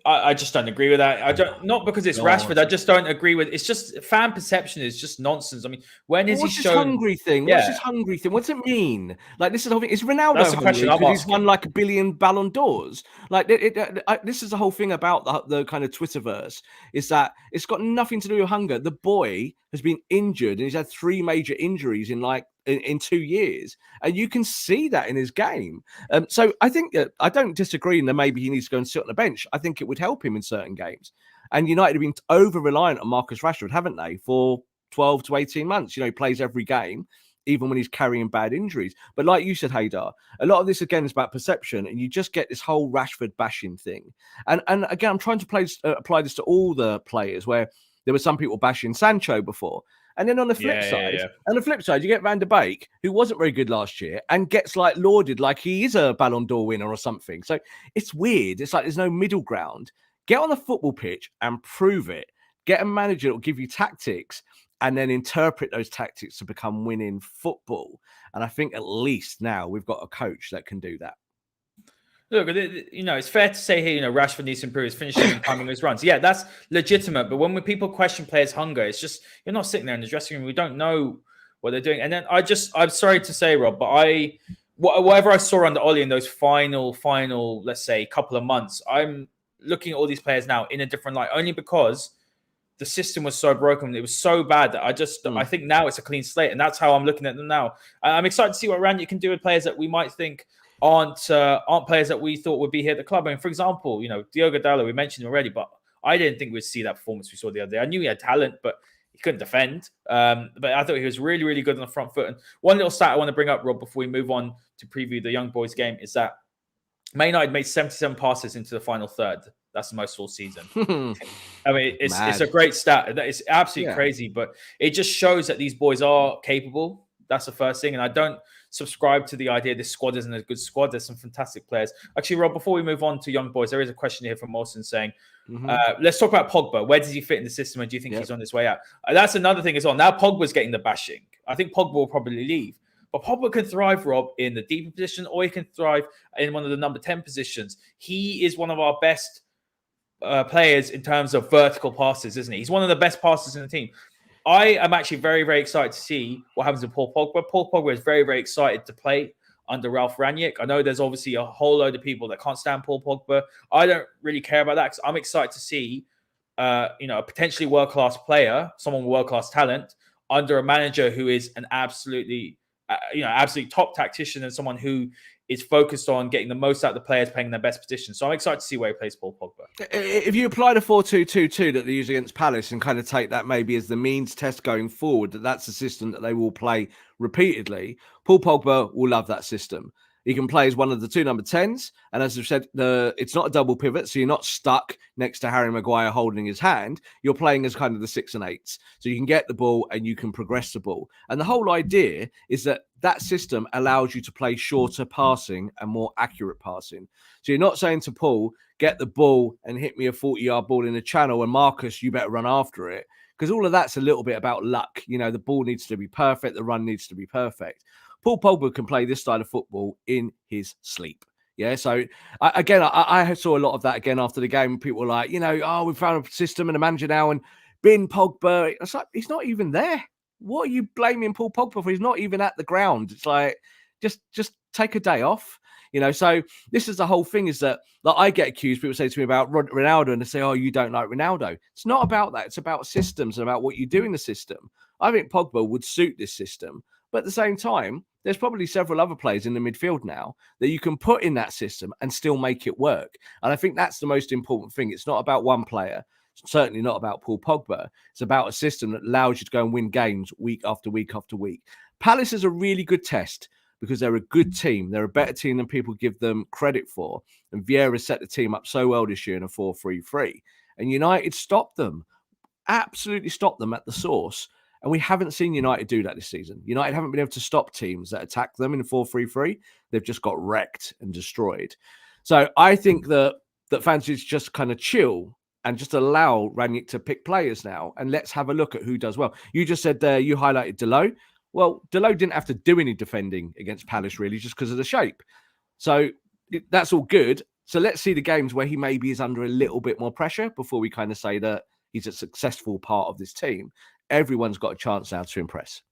Speaker 2: I just don't agree with that. I don't, not because it's Rashford. I just don't agree with. It's just fan perception is just nonsense. I mean, when has he
Speaker 3: What's this
Speaker 2: shown?
Speaker 3: hungry thing?
Speaker 2: Yeah,
Speaker 3: What's this hungry thing? What's it mean? Like, this is the whole thing. Is Ronaldo
Speaker 2: that's the question
Speaker 3: hungry
Speaker 2: I'm
Speaker 3: because he's
Speaker 2: asking.
Speaker 3: won like 1 billion Ballon d'Ors? Like, this is the whole thing about the kind of Twitterverse, is that it's got nothing to do with hunger. The boy has been injured and he's had 3 major injuries in 2 years, and you can see that in his game. So I think that I don't disagree that maybe he needs to go and sit on the bench. I think it would help him in certain games. And United have been over reliant on Marcus Rashford, haven't they, for 12 to 18 months? He plays every game, even when he's carrying bad injuries. But like you said, Haider, a lot of this again is about perception, and you just get this whole Rashford bashing thing. And again, I'm trying to apply this to all the players, where there were some people bashing Sancho before. And then on the flip side, you get Van der Beek, who wasn't very good last year, and gets like lauded like he is a Ballon d'Or winner or something. So it's weird. It's like there's no middle ground. Get on the football pitch and prove it. Get a manager that will give you tactics and then interpret those tactics to become winning football. And I think at least now we've got a coach that can do that.
Speaker 2: Look, it's fair to say here, Rashford needs to improve his finishing and timing his runs. Yeah, that's legitimate. But when people question players' hunger, it's just, you're not sitting there in the dressing room. We don't know what they're doing. And then I'm sorry to say, Rob, but whatever I saw under Ollie in those final, let's say, couple of months, I'm looking at all these players now in a different light, only because the system was so broken. It was so bad that I think now it's a clean slate. And that's how I'm looking at them now. I'm excited to see what Rangnick can do with players that we might think aren't players that we thought would be here at the club. I mean, for example, Diogo Dalot, we mentioned him already, but I didn't think we'd see that performance we saw the other day. I knew he had talent, but he couldn't defend. But I thought he was really, really good on the front foot. And one little stat I want to bring up, Rob, before we move on to preview the Young Boys game, is that Man United made 77 passes into the final third. That's the most all season. I mean, it's a great stat. It's absolutely crazy, but it just shows that these boys are capable. That's the first thing. And I don't subscribe to the idea this squad isn't a good squad. There's some fantastic players. Actually, Rob, before we move on to Young Boys, there is a question here from Mawson saying, let's talk about Pogba. Where does he fit in the system, and do you think he's on his way out? That's another thing as well. Now Pogba's getting the bashing. I think Pogba will probably leave. But Pogba can thrive, Rob, in the deeper position, or he can thrive in one of the number 10 positions. He is one of our best players in terms of vertical passes, isn't he? He's one of the best passers in the team. I am actually very, very excited to see what happens with Paul Pogba. Paul Pogba is very, very excited to play under Ralf Rangnick. I know there's obviously a whole load of people that can't stand Paul Pogba. I don't really care about that, because I'm excited to see a potentially world-class player, someone with world-class talent, under a manager who is an absolutely top tactician, and someone who is focused on getting the most out of the players, playing their best position. So I'm excited to see where he plays Paul Pogba.
Speaker 3: If you apply the 4-2-2-2 that they use against Palace and kind of take that maybe as the means test going forward, that's a system that they will play repeatedly, Paul Pogba will love that system. He can play as one of the 2 number 10s. And as I've said, it's not a double pivot. So you're not stuck next to Harry Maguire holding his hand. You're playing as kind of the 6 and 8s. So you can get the ball and you can progress the ball. And the whole idea is that system allows you to play shorter passing and more accurate passing. So you're not saying to Paul, get the ball and hit me a 40-yard ball in the channel, and Marcus, you better run after it. Because all of that's a little bit about luck. The ball needs to be perfect. The run needs to be perfect. Paul Pogba can play this style of football in his sleep. Yeah, so I saw a lot of that again after the game. People were like, we found a system and a manager now, and bin Pogba. It's like, he's not even there. What are you blaming Paul Pogba for? He's not even at the ground. It's like, just take a day off. So this is the whole thing, is that I get accused. People say to me about Ronaldo, and they say, oh, you don't like Ronaldo. It's not about that. It's about systems and about what you do in the system. I think Pogba would suit this system. But at the same time, there's probably several other players in the midfield now that you can put in that system and still make it work. And I think that's the most important thing. It's not about one player. It's certainly not about Paul Pogba. It's about a system that allows you to go and win games week after week after week. Palace is a really good test because they're a good team. They're a better team than people give them credit for. And Vieira set the team up so well this year in a 4-3-3. And United stopped them, absolutely stopped them at the source. And we haven't seen United do that this season. United haven't been able to stop teams that attack them in 4-3-3. They've just got wrecked and destroyed. So I think that fans should just kind of chill and just allow Rangnick to pick players now. And let's have a look at who does well. You just said you highlighted Dalot. Well, Dalot didn't have to do any defending against Palace, really, just because of the shape. So that's all good. So let's see the games where he maybe is under a little bit more pressure before we kind of say that he's a successful part of this team. Everyone's got a chance now to impress.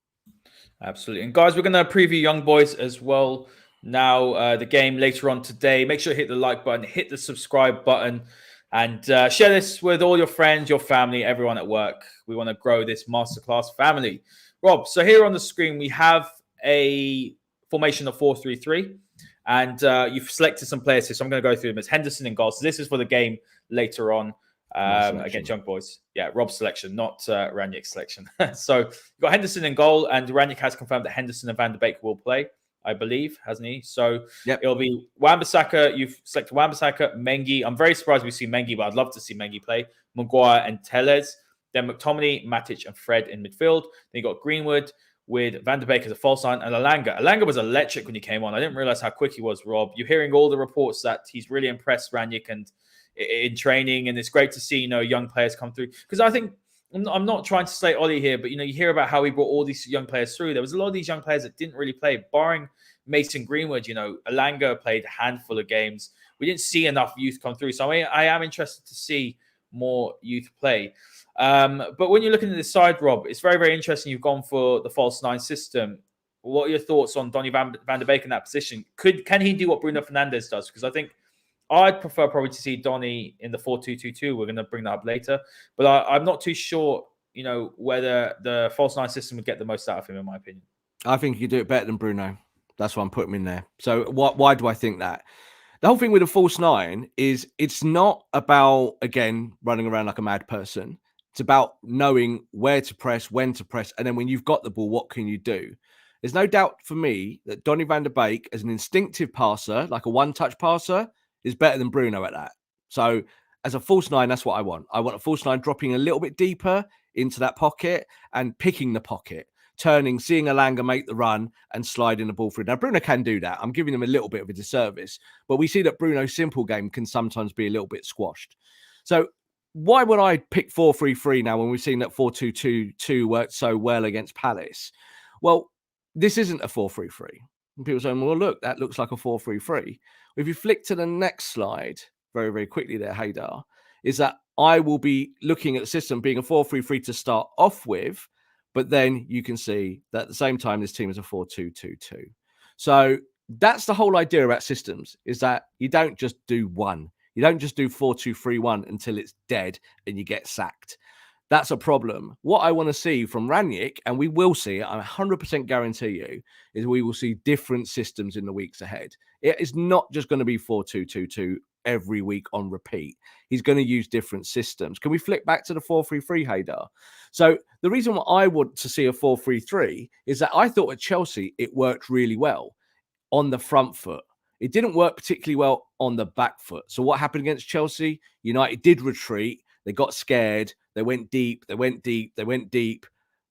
Speaker 2: Absolutely. And guys, we're going to preview Young Boys as well now, the game later on today. Make sure to hit the like button, hit the subscribe button, and share this with all your friends, your family, everyone at work. We want to grow this masterclass family. Rob, so here on the screen, we have a formation of 4-3-3. And you've selected some players here, so I'm going to go through them. It's Henderson in goal. So this is for the game later on against Young Boys. Yeah, Rob's selection, not Rangnick's selection. So you've got Henderson in goal, and Rangnick has confirmed that Henderson and Van der Beek will play, I believe, hasn't he? So It'll be Wan-Bissaka. You've selected Wan-Bissaka, Mengi. I'm very surprised we see Mengi, but I'd love to see Mengi play. Maguire and Tellez. Then McTominay, Matic, and Fred in midfield. Then you got Greenwood with Van der Beek as a false nine, and Elanga. Elanga was electric when he came on. I didn't realize how quick he was, Rob. You're hearing all the reports that he's really impressed Rangnick and in training, and it's great to see, young players come through. Because I think, I'm not trying to slate Ollie here, but, you hear about how he brought all these young players through. There was a lot of these young players that didn't really play, barring Mason Greenwood. Elanga played a handful of games. We didn't see enough youth come through. So I am interested to see more youth play. But when you're looking at this side, Rob, it's very, very interesting. You've gone for the false nine system. What are your thoughts on Donny van der Beek in that position? Can he do what Bruno Fernandes does? Because I think I'd prefer probably to see Donny in the 4-2-2-2. We're going to bring that up later. But I'm not too sure, whether the false nine system would get the most out of him, in my opinion.
Speaker 3: I think you do it better than Bruno. That's why I'm putting him in there. So why do I think that? The whole thing with a false nine is it's not about, again, running around like a mad person. It's about knowing where to press, when to press, and then when you've got the ball, what can you do? There's no doubt for me that Donny van der Beek, as an instinctive passer, like a one-touch passer, is better than Bruno at that. So as a false nine, that's what I want. I want a false nine dropping a little bit deeper into that pocket and picking the pocket, turning, seeing Elanga make the run and sliding the ball through. Now, Bruno can do that. I'm giving him a little bit of a disservice, but we see that Bruno's simple game can sometimes be a little bit squashed. So why would I pick 4-3-3 now when we've seen that 4-2-2-2 worked so well against Palace? Well, this isn't a 4-3-3. And people saying, well, look, that looks like a 4-3-3. If you flick to the next slide very, very quickly there, Haider, is that I will be looking at the system being a 4-3-3 to start off with, but then you can see that at the same time, this team is a 4-2-2-2. So that's the whole idea about systems, is that you don't just do one. You don't just do 4-2-3-1 until it's dead and you get sacked. That's a problem. What I want to see from Rangnick, and we will see it, I 100% guarantee you, is we will see different systems in the weeks ahead. It is not just going to be 4-2-2-2 every week on repeat. He's going to use different systems. Can we flick back to the 4-3-3, Haider? So the reason why I want to see a 4-3-3 is that I thought at Chelsea it worked really well on the front foot. It didn't work particularly well on the back foot. So what happened against Chelsea? United did retreat. They got scared. They went deep. They went deep.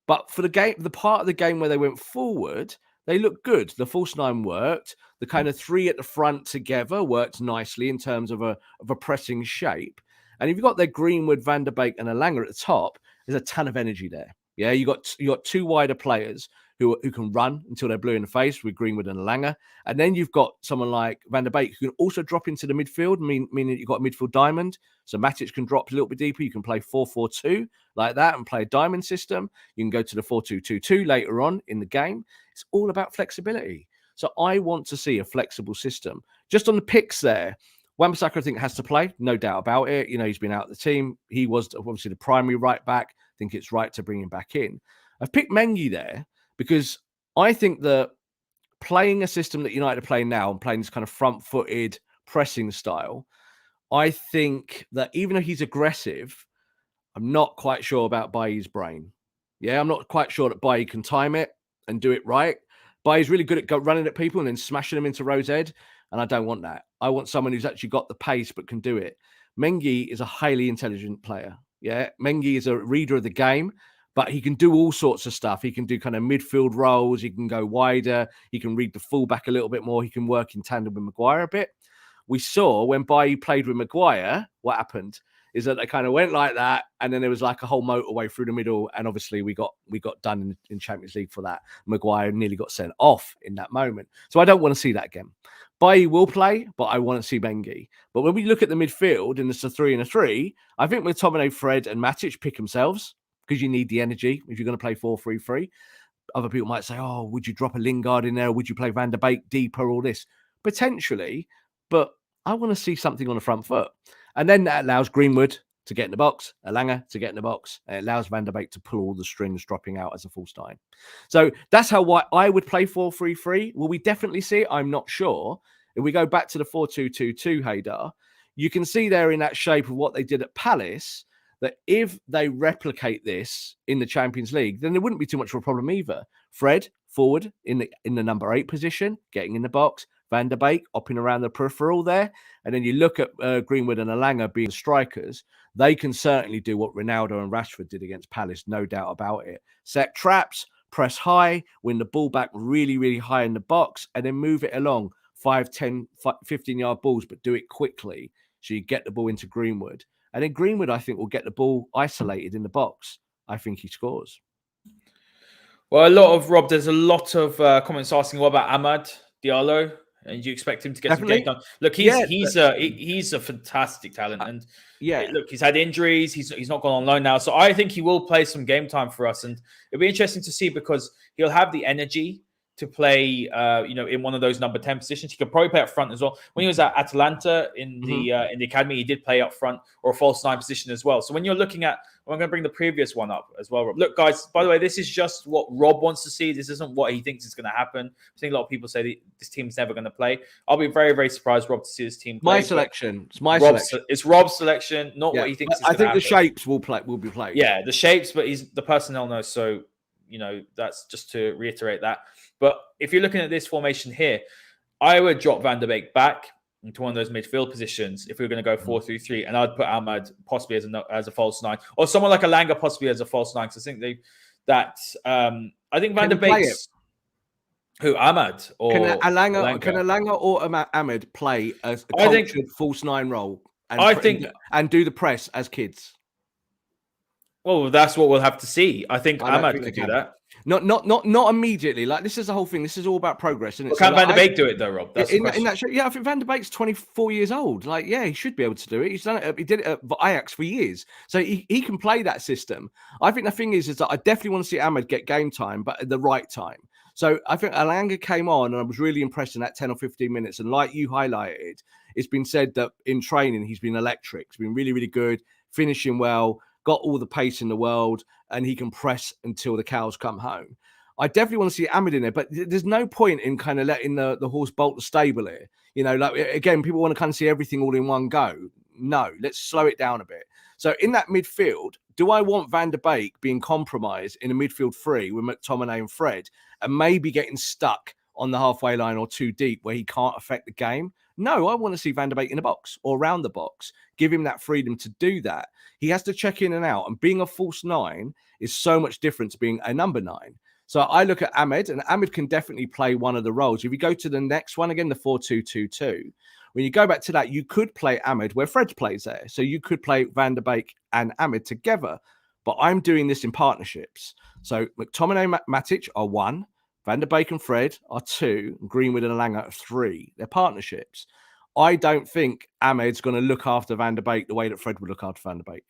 Speaker 3: But for the game, the part of the game where they went forward, they looked good. The false nine worked. The kind of three at the front together worked nicely in terms of a pressing shape. And if you've got their Greenwood, Van der Beek, and Elanga at the top, there's a ton of energy there. Yeah, you got two wider players who can run until they're blue in the face with Greenwood and Elanga. And then you've got someone like Van der Beek who can also drop into the midfield, meaning you've got a midfield diamond. So Matic can drop a little bit deeper. You can play 4-4-2 like that and play a diamond system. You can go to the 4-2-2-2 later on in the game. It's all about flexibility. So I want to see a flexible system. Just on the picks there, Wan-Bissaka, I think, has to play, no doubt about it. He's been out of the team. He was obviously the primary right back. I think it's right to bring him back in. I've picked Mengi there because I think that playing a system that United are playing now and playing this kind of front-footed pressing style, I think that even though he's aggressive, I'm not quite sure about Bailly's brain. Yeah, I'm not quite sure that Bailly can time it and do it right. Bailly's really good at running at people and then smashing them into Rose Ed, and I don't want that. I want someone who's actually got the pace but can do it. Mengi is a highly intelligent player. Yeah, Mengi is a reader of the game, but he can do all sorts of stuff. He can do kind of midfield roles. He can go wider. He can read the fullback a little bit more. He can work in tandem with Maguire a bit. We saw when Bailly played with Maguire, what happened is that they kind of went like that, and then there was like a whole motorway through the middle, and obviously we got done in Champions League for that. Maguire nearly got sent off in that moment. So I don't want to see that again. Bailly will play, but I want to see Mengi. But when we look at the midfield and it's a 3 and a 3, I think McTominay, Fred, and Matic pick themselves because you need the energy if you're going to play 4-3-3. Other people might say, oh, would you drop a Lingard in there? Would you play Van der Beek deeper? All this potentially, but I want to see something on the front foot. And then that allows Greenwood to get in the box, Elanga to get in the box. And it allows Van der Beek to pull all the strings dropping out as a false nine. So that's how I would play 4-3-3. Will we definitely see it? I'm not sure. If we go back to the 4-2-2-2, Haider, you can see there in that shape of what they did at Palace, that if they replicate this in the Champions League, then there wouldn't be too much of a problem either. Fred, forward in the number 8 position, getting in the box. Van der Beek hopping around the peripheral there. And then you look at Greenwood and Elanga being strikers. They can certainly do what Ronaldo and Rashford did against Palace, no doubt about it. Set traps, press high, win the ball back really, really high in the box, and then move it along 5, 10, 15-yard balls, but do it quickly so you get the ball into Greenwood. And then Greenwood, I think, will get the ball isolated in the box. I think he scores.
Speaker 2: Well, there's a lot of comments asking, what about Amad Diallo? And do you expect him to get some game time? Look, he's a fantastic talent, and look, he's had injuries. He's not gone on loan now, so I think he will play some game time for us, and it'll be interesting to see because he'll have the energy to play, in one of those number 10 positions. He could probably play up front as well. When he was at Atalanta in the academy, he did play up front or a false 9 position as well. So when you're looking at, I'm going to bring the previous one up as well, Rob. Look, guys, by the way, this is just what Rob wants to see. This isn't what he thinks is going to happen. I think a lot of people say this team's never going to play. I'll be very, very surprised, Rob, to see this team play.
Speaker 3: My selection. It's my selection.
Speaker 2: It's Rob's selection, not what he thinks is going to happen.
Speaker 3: I think the shapes will be played.
Speaker 2: Yeah, the shapes, but the personnel knows. So, that's just to reiterate that. But if you're looking at this formation here, I would drop Van der Beek back into one of those midfield positions if we were going to go 4-3-3, and I'd put Ahmad possibly as a false 9, or someone like Elanga possibly as a false 9. Because I think I think Van der Beek's who Ahmad or
Speaker 3: can Elanga or Ahmad play as a cultured false 9 role, and do the press as kids.
Speaker 2: Well, that's what we'll have to see. I think Ahmad could do that.
Speaker 3: Not immediately. Like, this is the whole thing. This is all about progress, isn't it?
Speaker 2: Well, can Van der Beek do it though, Rob? That's
Speaker 3: in that show, I think Van der Beek's 24 years old. Like, yeah, he should be able to do it. He's done it. He did it at Ajax for years, so he can play that system. I think the thing is that I definitely want to see Ahmad get game time, but at the right time. So I think Elanga came on, and I was really impressed in that 10 or 15 minutes. And like you highlighted, it's been said that in training he's been electric. He's been really, really good, finishing well, got all the pace in the world, and he can press until the cows come home. I definitely want to see Ahmad in there, but there's no point in kind of letting the horse bolt the stable here. Like, again, people want to kind of see everything all in one go. No, let's slow it down a bit. So in that midfield, do I want Van der Beek being compromised in a midfield 3 with McTominay and Fred, and maybe getting stuck on the halfway line or too deep where he can't affect the game? No, I want to see Van der Beek in the box or around the box. Give him that freedom to do that. He has to check in and out, and being a false 9 is so much different to being a number 9. So I look at Ahmad, and Ahmad can definitely play one of the roles. If you go to the next one again, the 4-2-2-2, when you go back to that, you could play Ahmad where Fred plays there. So you could play Van der Beek and Ahmad together. But I'm doing this in partnerships. So McTominay, Matic are 1. Van der Beek and Fred are 2. And Greenwood and Elanga are 3. They're partnerships. I don't think Ahmed's going to look after Van der Beek the way that Fred would look after Van der Beek,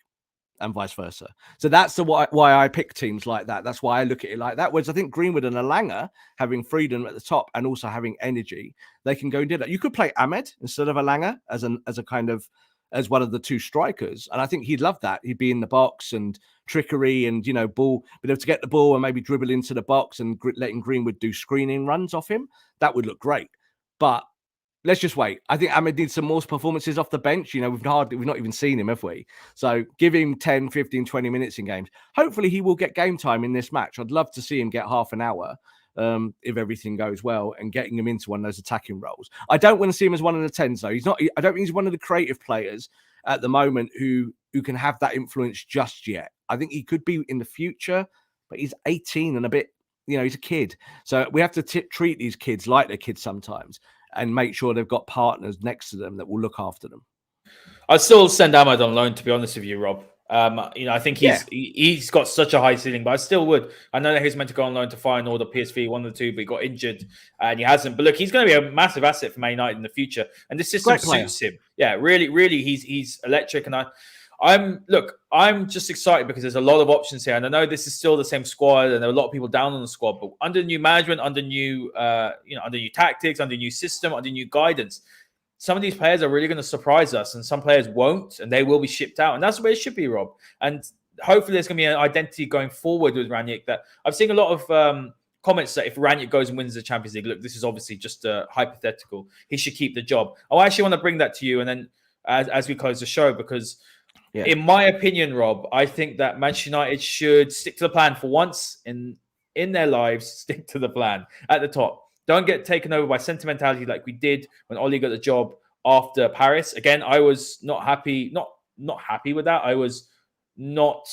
Speaker 3: and vice versa. So that's why I pick teams like that. That's why I look at it like that. Whereas I think Greenwood and Elanga having freedom at the top and also having energy, they can go and do that. You could play Ahmad instead of Elanga as one of the 2 strikers, and I think he'd love that. He'd be in the box and trickery and ball, be able to get the ball and maybe dribble into the box and letting Greenwood do screening runs off him. That would look great. But let's just wait. I think Ahmad needs some more performances off the bench. We've not even seen him, have we? So give him 10, 15, 20 minutes in games. Hopefully he will get game time in this match. I'd love to see him get half an hour if everything goes well, and getting him into one of those attacking roles. I don't want to see him as one of the 10s, though. I don't think he's one of the creative players at the moment who can have that influence just yet. I think he could be in the future, but he's 18 and a bit, he's a kid. So we have to treat these kids like they're kids sometimes, and make sure they've got partners next to them that will look after them.
Speaker 2: I'd still send Ahmad on loan, to be honest with you, Rob. I think he's got such a high ceiling, but I still would. I know that he was meant to go on loan to Feyenoord or PSV, one of the two, but he got injured and he hasn't. But look, he's going to be a massive asset for Man United in the future, and this system suits him. Yeah, really, he's electric. And I'm just excited because there's a lot of options here, and I know this is still the same squad, and there are a lot of people down on the squad, but under new management, under new tactics, under new system, under new guidance, some of these players are really going to surprise us, and some players won't, and they will be shipped out. And that's the way it should be, Rob. And hopefully there's going to be an identity going forward with Rangnick. That I've seen a lot of comments that if Rangnick goes and wins the Champions League, look, this is obviously just a hypothetical. He should keep the job. I actually want to bring that to you, and then as we close the show, because in my opinion, Rob, I think that Manchester United should stick to the plan for once in their lives. Stick to the plan at the top. Don't get taken over by sentimentality like we did when Oli got the job after Paris. Again, I was not happy, not happy with that. I was not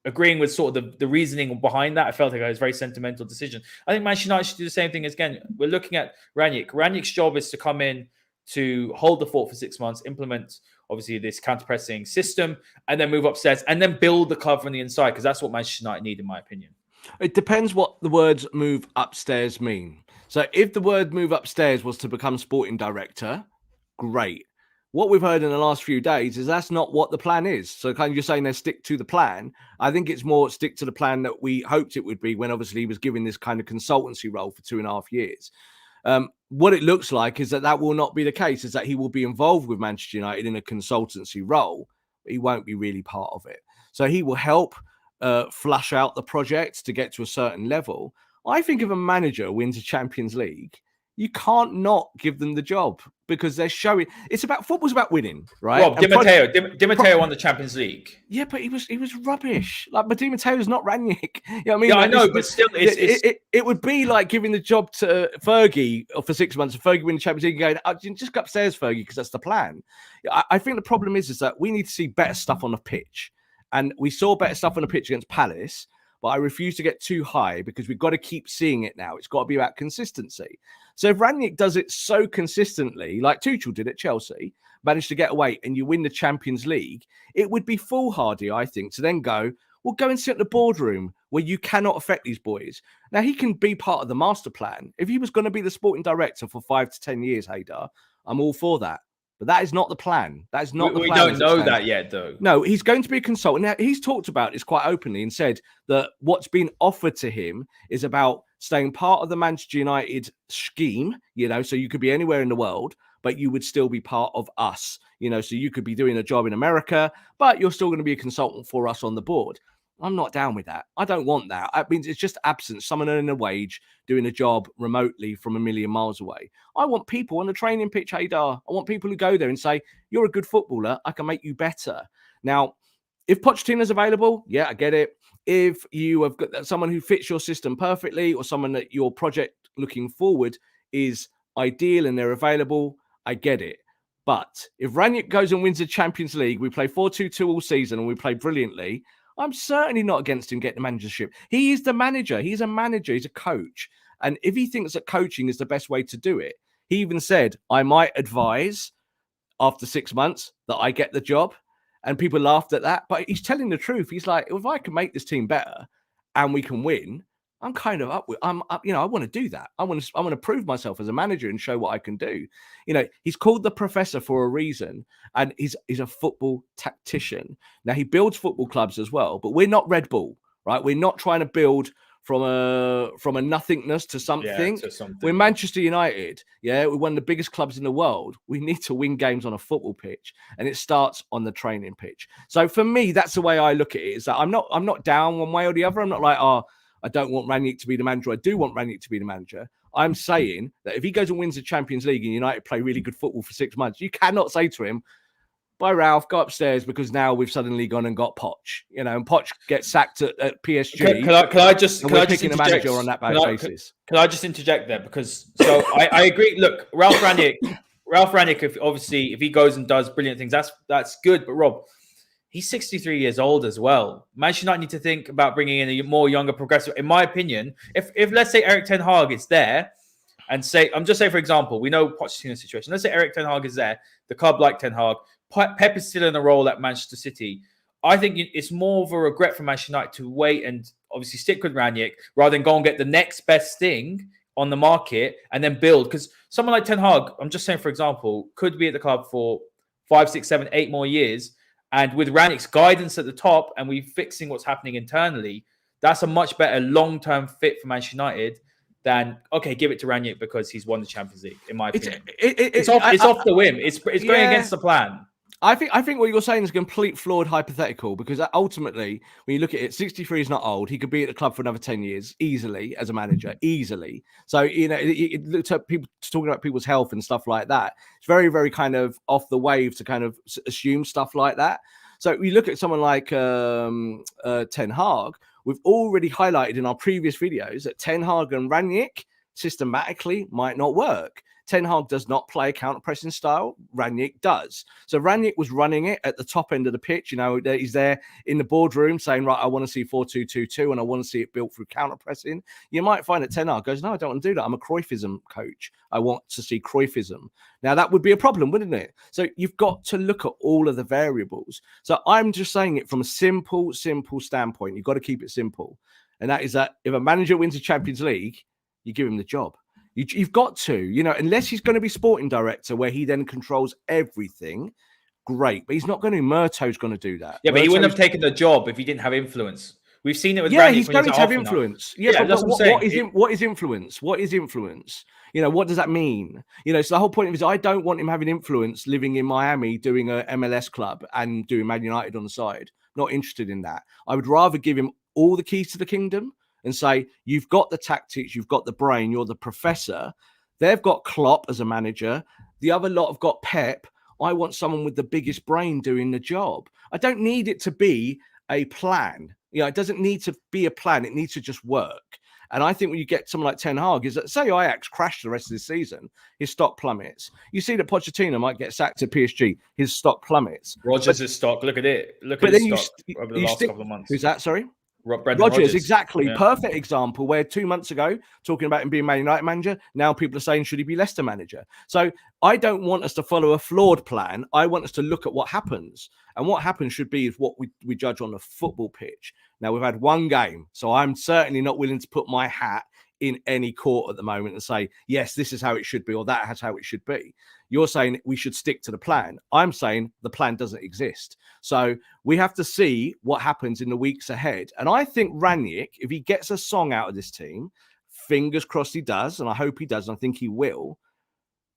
Speaker 2: agreeing with sort of the reasoning behind that. I felt like it was a very sentimental decision. I think Manchester United should do the same thing. Again, we're looking at Rangnick. Rangnick's job is to come in to hold the fort for 6 months, implement obviously this counter-pressing system, and then move upstairs and then build the club from the inside, because that's what Manchester United need, in my opinion.
Speaker 3: It depends what the words move upstairs mean. So if the word move upstairs was to become sporting director, great. What we've heard in the last few days is that's not what the plan is. So kind of you're saying they stick to the plan. I think it's more stick to the plan that we hoped it would be when obviously he was given this kind of consultancy role for 2.5 years. What it looks like is that will not be the case, is that he will be involved with Manchester United in a consultancy role, but he won't be really part of it. So he will help flush out the project to get to a certain level. I think if a manager wins a Champions League, you can't not give them the job, because they're showing football's about winning, right?
Speaker 2: Rob, Di Matteo won the Champions League.
Speaker 3: Yeah, but he was rubbish. Like, but Di Matteo's not Rangnick. You know what I mean?
Speaker 2: Yeah,
Speaker 3: like,
Speaker 2: I know, but still,
Speaker 3: it would be like giving the job to Fergie for 6 months, and Fergie win the Champions League and going, just go upstairs, Fergie, because that's the plan. I think the problem is that we need to see better stuff on the pitch. And we saw better stuff on the pitch against Palace, but I refuse to get too high because we've got to keep seeing it now. It's got to be about consistency. So if Rangnick does it so consistently, like Tuchel did at Chelsea, managed to get away and you win the Champions League, it would be foolhardy, I think, to then go and sit in the boardroom where you cannot affect these boys. Now, he can be part of the master plan. If he was going to be the sporting director for 5 to 10 years, Haider, I'm all for that. But that is not the plan. That is not the plan.
Speaker 2: We don't know that yet, though.
Speaker 3: No, he's going to be a consultant. Now, he's talked about this quite openly and said that what's been offered to him is about staying part of the Manchester United scheme, so you could be anywhere in the world, but you would still be part of us, so you could be doing a job in America, but you're still going to be a consultant for us on the board. I'm not down with that. I don't want that. It means it's just absence, someone earning a wage, doing a job remotely from a million miles away. I want people on the training pitch, Haider. I want people who go there and say, you're a good footballer, I can make you better. Now, if Pochettino's available, yeah, I get it. If you have got someone who fits your system perfectly, or someone that your project looking forward is ideal and they're available, I get it. But if Rangnick goes and wins the Champions League, we play 4-2-2 all season and we play brilliantly, I'm certainly not against him getting the managership. He is the manager. He's a manager. He's a coach. And if he thinks that coaching is the best way to do it, he even said, I might advise after 6 months that I get the job. And people laughed at that. But he's telling the truth. He's like, if I can make this team better and we can win, I'm kind of up with, I want to do that. I want to prove myself as a manager and show what I can do. He's called the professor for a reason, and he's a football tactician. Now, he builds football clubs as well, but we're not Red Bull, right? We're not trying to build from a nothingness to something. We're Manchester United. Yeah, we're one of the biggest clubs in the world. We need to win games on a football pitch, and it starts on the training pitch. So for me, that's the way I look at it, is that I'm not down one way or the other. I'm not like, I don't want Rangnick to be the manager. I do want Rangnick to be the manager. I'm saying that if he goes and wins the Champions League and United play really good football for 6 months, you cannot say to him, bye, Ralf, go upstairs, because now we've suddenly gone and got Poch. And Poch gets sacked at PSG.
Speaker 2: Can I just
Speaker 3: picking a manager on that basis?
Speaker 2: Can I just interject there? Because I agree. Look, Ralf Rangnick, if he goes and does brilliant things, that's good. But Rob, he's 63 years old as well. Manchester United need to think about bringing in a more younger, progressive. In my opinion, if let's say Eric Ten Hag is there, and I'm just saying, for example, we know Pochettino's situation. Let's say Eric Ten Hag is there, the club like Ten Hag. Pep is still in a role at Manchester City. I think it's more of a regret for Manchester United to wait and obviously stick with Rangnick rather than go and get the next best thing on the market and then build. Because someone like Ten Hag, I'm just saying, for example, could be at the club for 5, 6, 7, 8 more years. And with Rangnick's guidance at the top and we fixing what's happening internally, that's a much better long-term fit for Manchester United than, okay, give it to Rangnick because he's won the Champions League, in my opinion. It's off the whim. It's going against the plan.
Speaker 3: I think what you're saying is a complete flawed hypothetical, because ultimately, when you look at it, 63 is not old. He could be at the club for another 10 years easily as a manager, easily. So, it looks at people talking about people's health and stuff like that. It's very, very kind of off the wave to kind of assume stuff like that. So we look at someone like Ten Hag. We've already highlighted in our previous videos that Ten Hag and Rangnick systematically might not work. Ten Hag does not play a counter-pressing style. Rangnick does. So Rangnick was running it at the top end of the pitch. He's there in the boardroom saying, right, I want to see 4-2-2-2 and I want to see it built through counter-pressing. You might find that Ten Hag goes, no, I don't want to do that. I'm a Cruyffism coach. I want to see Cruyffism. Now, that would be a problem, wouldn't it? So you've got to look at all of the variables. So I'm just saying it from a simple standpoint. You've got to keep it simple. And that is that if a manager wins the Champions League, you give him the job. You've got to, unless he's going to be sporting director where he then controls everything, great. But he's not going to. Murto's going to do that.
Speaker 2: Yeah, but he wouldn't have taken the job if he didn't have influence. We've seen it with
Speaker 3: Rangnick.
Speaker 2: He's
Speaker 3: going to have influence. But what is influence? What is influence? What does that mean? So the whole point of it is I don't want him having influence living in Miami doing a MLS club and doing Man United on the side. Not interested in that. I would rather give him all the keys to the kingdom and say, you've got the tactics, you've got the brain, you're the professor. They've got Klopp as a manager. The other lot have got Pep. I want someone with the biggest brain doing the job. I don't need it to be a plan. It doesn't need to be a plan. It needs to just work. And I think when you get someone like Ten Hag, is that, say Ajax crash the rest of the season, his stock plummets. You see that Pochettino might get sacked at PSG, his stock plummets.
Speaker 2: Rodgers' stock, look at it. Look at his stock over the last couple of months.
Speaker 3: Who's that, sorry?
Speaker 2: Rodgers,
Speaker 3: exactly. Yeah. Perfect example where 2 months ago, talking about him being Man United manager, now people are saying, should he be Leicester manager? So I don't want us to follow a flawed plan. I want us to look at what happens. And what happens should be what we judge on the football pitch. Now, we've had one game, so I'm certainly not willing to put my hat in any court at the moment and say, yes, this is how it should be, or that's how it should be. You're saying we should stick to the plan. I'm saying the plan doesn't exist. So we have to see what happens in the weeks ahead. And I think Rangnick, if he gets a song out of this team, fingers crossed he does, and I hope he does, and I think he will,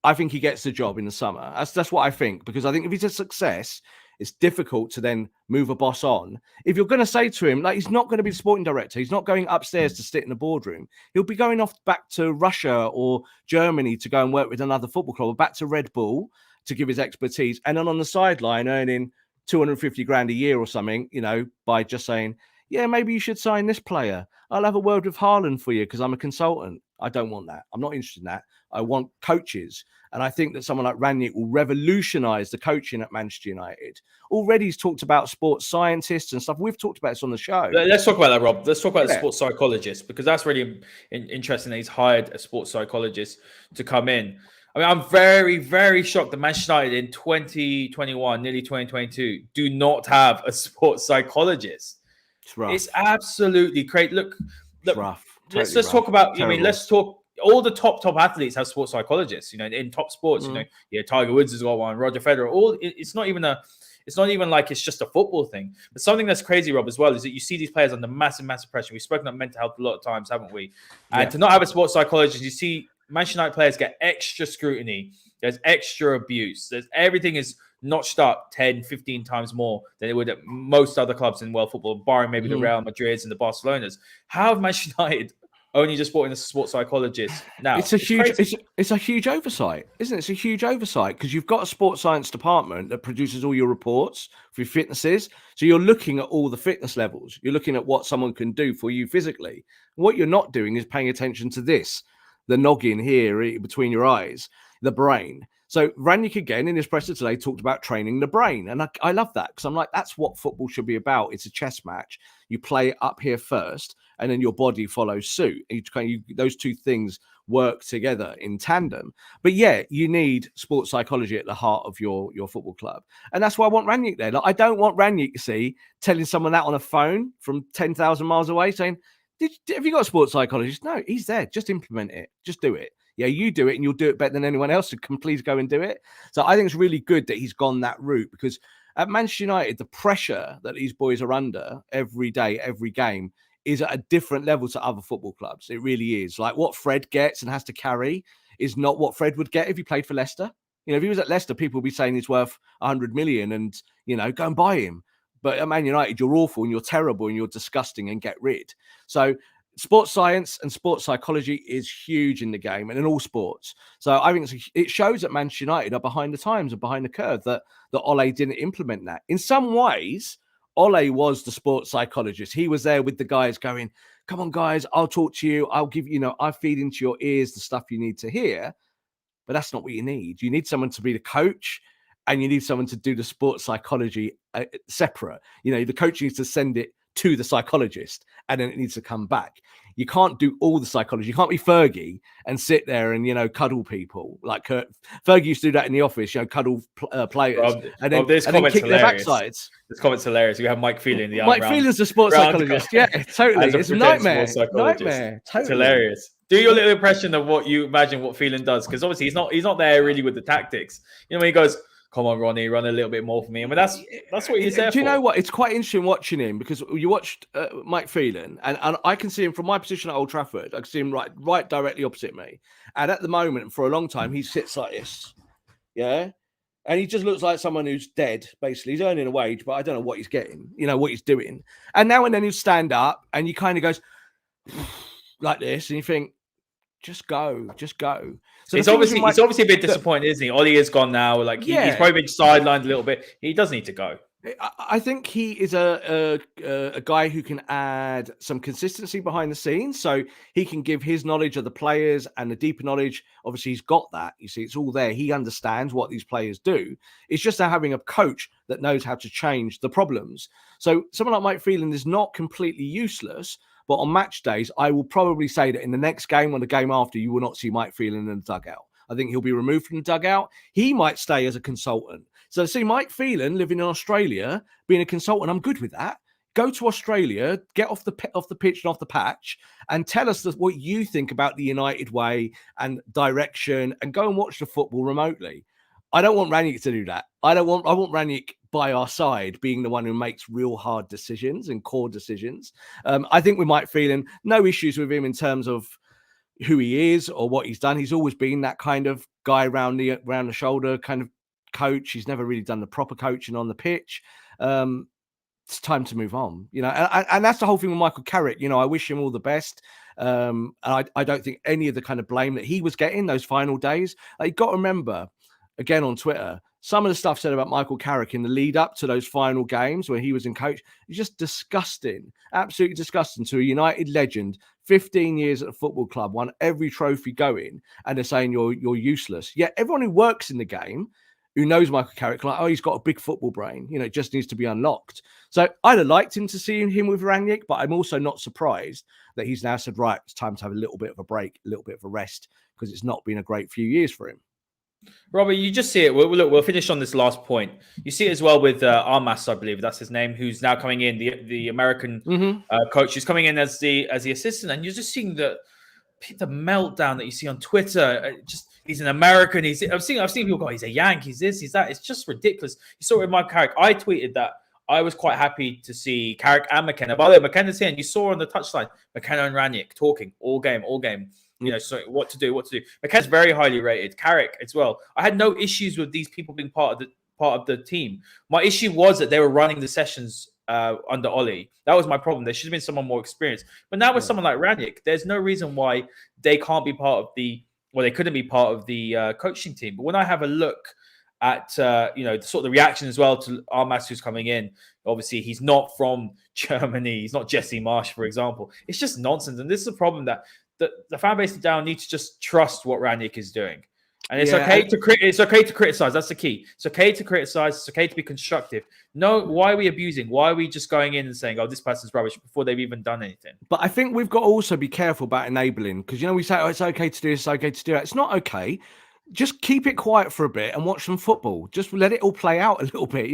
Speaker 3: I think he gets the job in the summer. That's what I think, because I think if he's a success, it's difficult to then move a boss on. If you're going to say to him, like, he's not going to be the sporting director, he's not going upstairs to sit in the boardroom. He'll be going off back to Russia or Germany to go and work with another football club, or back to Red Bull to give his expertise. And then on the sideline, earning 250 grand a year or something, by just saying, yeah, maybe you should sign this player. I'll have a word with Haaland for you because I'm a consultant. I don't want that. I'm not interested in that. I want coaches. And I think that someone like Rangnick will revolutionize the coaching at Manchester United. Already he's talked about sports scientists and stuff. We've talked about this on the show.
Speaker 2: Let's talk about that, Rob. Let's talk about the sports psychologist, because that's really interesting that he's hired a sports psychologist to come in. I mean, I'm very, very shocked that Manchester United in 2021, nearly 2022, do not have a sports psychologist.
Speaker 3: It's rough.
Speaker 2: It's absolutely crazy. Look,
Speaker 3: it's rough.
Speaker 2: Let's talk about, let's talk. All the top athletes have sports psychologists, in top sports, Tiger Woods has got one, Roger Federer, it's not even like it's just a football thing. But something that's crazy, Rob, as well, is that you see these players under massive pressure. We've spoken about mental health a lot of times, haven't we? And to not have a sports psychologist, you see Manchester United players get extra scrutiny. There's extra abuse. Everything is notched up 10, 15 times more than it would at most other clubs in world football, barring maybe the Real Madrids and the Barcelonas. How have Manchester United only just brought in a sports psychologist now?
Speaker 3: It's a huge oversight, isn't it? It's a huge oversight because you've got a sports science department that produces all your reports for your fitnesses. So you're looking at all the fitness levels. You're looking at what someone can do for you physically. What you're not doing is paying attention to this, the noggin here between your eyes, the brain. So Rangnick, again, in his presser today, talked about training the brain. And I love that because I'm like, that's what football should be about. It's a chess match. You play it up here first, and then your body follows suit. Those two things work together in tandem. But yeah, you need sports psychology at the heart of your football club. And that's why I want Rangnick there. Like, I don't want Rangnick, you see, telling someone that on a phone from 10,000 miles away saying, have you got a sports psychologist? No, he's there. Just implement it. Just do it. Yeah, you do it and you'll do it better than anyone else. So can please go and do it. So I think it's really good that he's gone that route, because at Manchester United, the pressure that these boys are under every day, every game, is at a different level to other football clubs. It really is. Like, what Fred gets and has to carry is not what Fred would get if he played for Leicester. You know, if he was at Leicester, people would be saying he's worth 100 million and, you know, go and buy him. But at Man United, you're awful and you're terrible and you're disgusting and get rid. So sports science and sports psychology is huge in the game and in all sports. So I think it shows that Manchester United are behind the times and behind the curve, that Ole didn't implement that. In some ways, Ole was the sports psychologist. He was there with the guys going, come on, guys, I'll talk to you. I'll give you, I feed into your ears the stuff you need to hear. But that's not what you need. You need someone to be the coach, and you need someone to do the sports psychology separate. You know, the coach needs to send it to the psychologist, and then it needs to come back. You can't do all the psychology. You can't be Fergie and sit there and, cuddle people. Like Fergie used to do that in the office, cuddle players. And then kick their backsides.
Speaker 2: This comment's hilarious. We have Mike Phelan in the
Speaker 3: Mike Phelan's the sports psychologist. Yeah, totally. It's a nightmare. Nightmare. Totally.
Speaker 2: It's hilarious. Do your little impression of what you imagine what Phelan does, because obviously he's not there really with the tactics. When he goes, come on, Ronnie, run a little bit more for me. I mean, that's what he's there for.
Speaker 3: Do you know what? It's quite interesting watching him, because you watched Mike Phelan, and I can see him from my position at Old Trafford. I can see him right directly opposite me. And at the moment, for a long time, he sits like this. Yeah. And he just looks like someone who's dead, basically. He's earning a wage, but I don't know what he's getting, what he's doing. And now and then he'll stand up and he kind of goes like this, and you think, just go. So
Speaker 2: he's obviously a bit disappointed, isn't he? Ollie is gone now. Like he's probably been sidelined a little bit. He does need to go.
Speaker 3: I think he is a guy who can add some consistency behind the scenes, so he can give his knowledge of the players and the deeper knowledge. Obviously, he's got that. You see, it's all there. He understands what these players do. It's just having a coach that knows how to change the problems. So someone like Mike Phelan is not completely useless. But on match days, I will probably say that in the next game or the game after, you will not see Mike Phelan in the dugout. I think he'll be removed from the dugout. He might stay as a consultant. So to see Mike Phelan living in Australia, being a consultant, I'm good with that. Go to Australia, get off the pitch and off the patch, and tell us what you think about the United way and direction, and go and watch the football remotely. I don't want Ranik to do that. I want Ranik by our side, being the one who makes real hard decisions and core decisions. I think we might feel no issues with him in terms of who he is or what he's done. He's always been that kind of guy around the shoulder kind of coach. He's never really done the proper coaching on the pitch. It's time to move on, and that's the whole thing with Michael Carrick. I wish him all the best. And I don't think any of the kind of blame that he was getting those final days. Like, you've got to remember, again on Twitter, some of the stuff said about Michael Carrick in the lead up to those final games when he was in coach is just disgusting, absolutely disgusting. To a United legend, 15 years at a football club, won every trophy going, and they're saying you're useless. Yet everyone who works in the game, who knows Michael Carrick, like, oh, he's got a big football brain. It just needs to be unlocked. So I'd have liked him to see him with Rangnick, but I'm also not surprised that he's now said, right, it's time to have a little bit of a break, a little bit of a rest, because it's not been a great few years for him.
Speaker 2: Robbie, you just see it. We'll finish on this last point. You see it as well with Armas, I believe that's his name, who's now coming in, the American coach who's coming in as the assistant, and you're just seeing the meltdown that you see on Twitter. He's an American. I've seen people go, he's a Yank, he's this, he's that. It's just ridiculous. You saw it with Mike Carrick. I tweeted that I was quite happy to see Carrick and McKenna. By the way, McKenna's here, and you saw on the touchline McKenna and Ranik talking all game. So what to do. McKenna's very highly rated. Carrick as well. I had no issues with these people being part of the team. My issue was that they were running the sessions under Ollie. That was my problem. There should have been someone more experienced. But now with someone like Ranik, there's no reason why they can't be part of they couldn't be part of the coaching team. But when I have a look at sort of the reaction as well to Armas, who's coming in, obviously he's not from Germany. He's not Jesse Marsch, for example. It's just nonsense. And this is a problem that the fan base down needs to just trust what Rangnick is doing. And it's okay to criticize. That's the key. It's okay to criticize. It's okay to be constructive. No, why are we abusing? Why are we just going in and saying, "Oh, this person's rubbish" before they've even done anything?
Speaker 3: But I think we've got to also be careful about enabling, because we say, "Oh, it's okay to do this, it's okay to do that." It's not okay. Just keep it quiet for a bit and watch some football. Just let it all play out a little bit,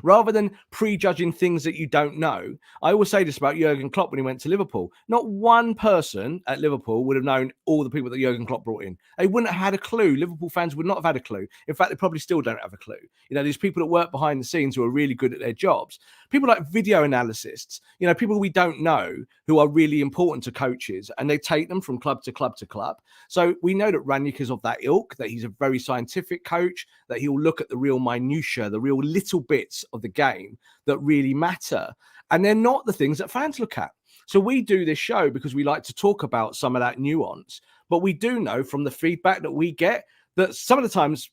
Speaker 3: rather than prejudging things that you don't know. I always say this about Jurgen Klopp when he went to Liverpool. Not one person at Liverpool would have known all the people that Jurgen Klopp brought in. They wouldn't have had a clue. Liverpool fans would not have had a clue. In fact, they probably still don't have a clue. These people that work behind the scenes who are really good at their jobs. People like video analysts, people we don't know who are really important to coaches, and they take them from club to club to club. So we know that Rangnick is of that ilk, that he's a very scientific coach, that he'll look at the real minutiae, the real little bits of the game that really matter. And they're not the things that fans look at. So we do this show because we like to talk about some of that nuance. But we do know from the feedback that we get that some of the times,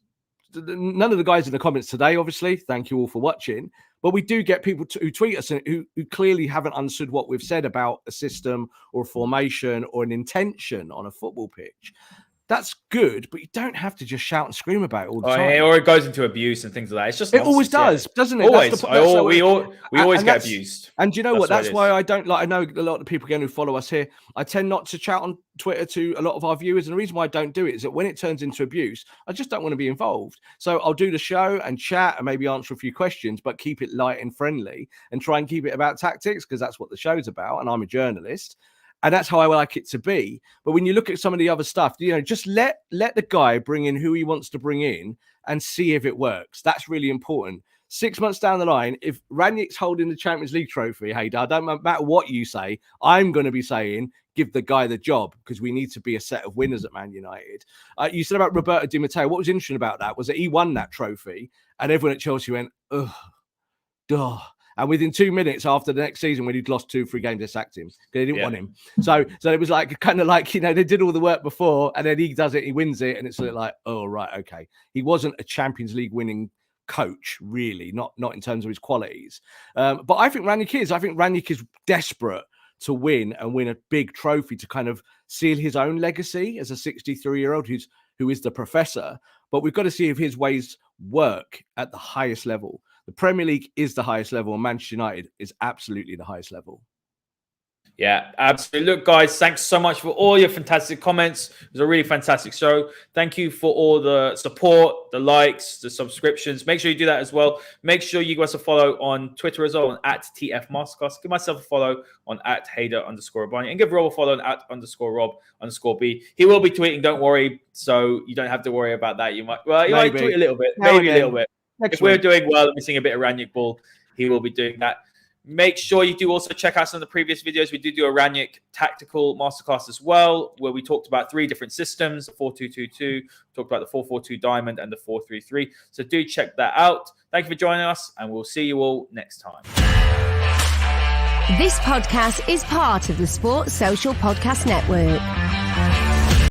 Speaker 3: none of the guys in the comments today, obviously, thank you all for watching, but we do get people who tweet us who clearly haven't understood what we've said about a system or a formation or an intention on a football pitch. That's good, but you don't have to just shout and scream about it all the time.
Speaker 2: Or it goes into abuse and things like that. It's just
Speaker 3: it always does, doesn't it?
Speaker 2: Always. We always get abused.
Speaker 3: And you know what? That's why I don't like. I know a lot of the people again who follow us here. I tend not to shout on Twitter to a lot of our viewers, and the reason why I don't do it is that when it turns into abuse, I just don't want to be involved. So I'll do the show and chat and maybe answer a few questions, but keep it light and friendly and try and keep it about tactics, because that's what the show's about, and I'm a journalist. And that's how I like it to be. But when you look at some of the other stuff, just let the guy bring in who he wants to bring in and see if it works. That's really important. 6 months down the line, if Rangnick's holding the Champions League trophy, Haider, don't matter what you say, I'm going to be saying, give the guy the job, because we need to be a set of winners at Man United. You said about Roberto Di Matteo. What was interesting about that was that he won that trophy and everyone at Chelsea went, ugh, duh. And within 2 minutes after the next season, when he'd lost 2-3 games, they sacked him because they didn't want him. So it was like kind of like, they did all the work before and then he does it, he wins it. And it's sort of like, oh, right, okay. He wasn't a Champions League winning coach, really, not in terms of his qualities. But I think Rangnick is. I think Rangnick is desperate to win and win a big trophy to kind of seal his own legacy as a 63-year-old who is the professor. But we've got to see if his ways work at the highest level. The Premier League is the highest level, and Manchester United is absolutely the highest level.
Speaker 2: Yeah, absolutely. Look, guys, thanks so much for all your fantastic comments. It was a really fantastic show. Thank you for all the support, the likes, the subscriptions. Make sure you do that as well. Make sure you give us a follow on Twitter as well, on @TFMasterclass. Give myself a follow on @Haider_Rubbani, and give Rob a follow on @_Rob_B. He will be tweeting, don't worry. So you don't have to worry about that. You might tweet a little bit, maybe a little bit. If we're doing well and missing a bit of Rangnick ball, he will be doing that. Make sure you do also check out some of the previous videos. We do a Rangnick tactical masterclass as well, where we talked about 3 different systems: the 4-2-2-2, talked about the 4-4-2 diamond, and the 4-3-3. So do check that out. Thank you for joining us, and we'll see you all next time.
Speaker 1: This podcast is part of the Sports Social Podcast Network.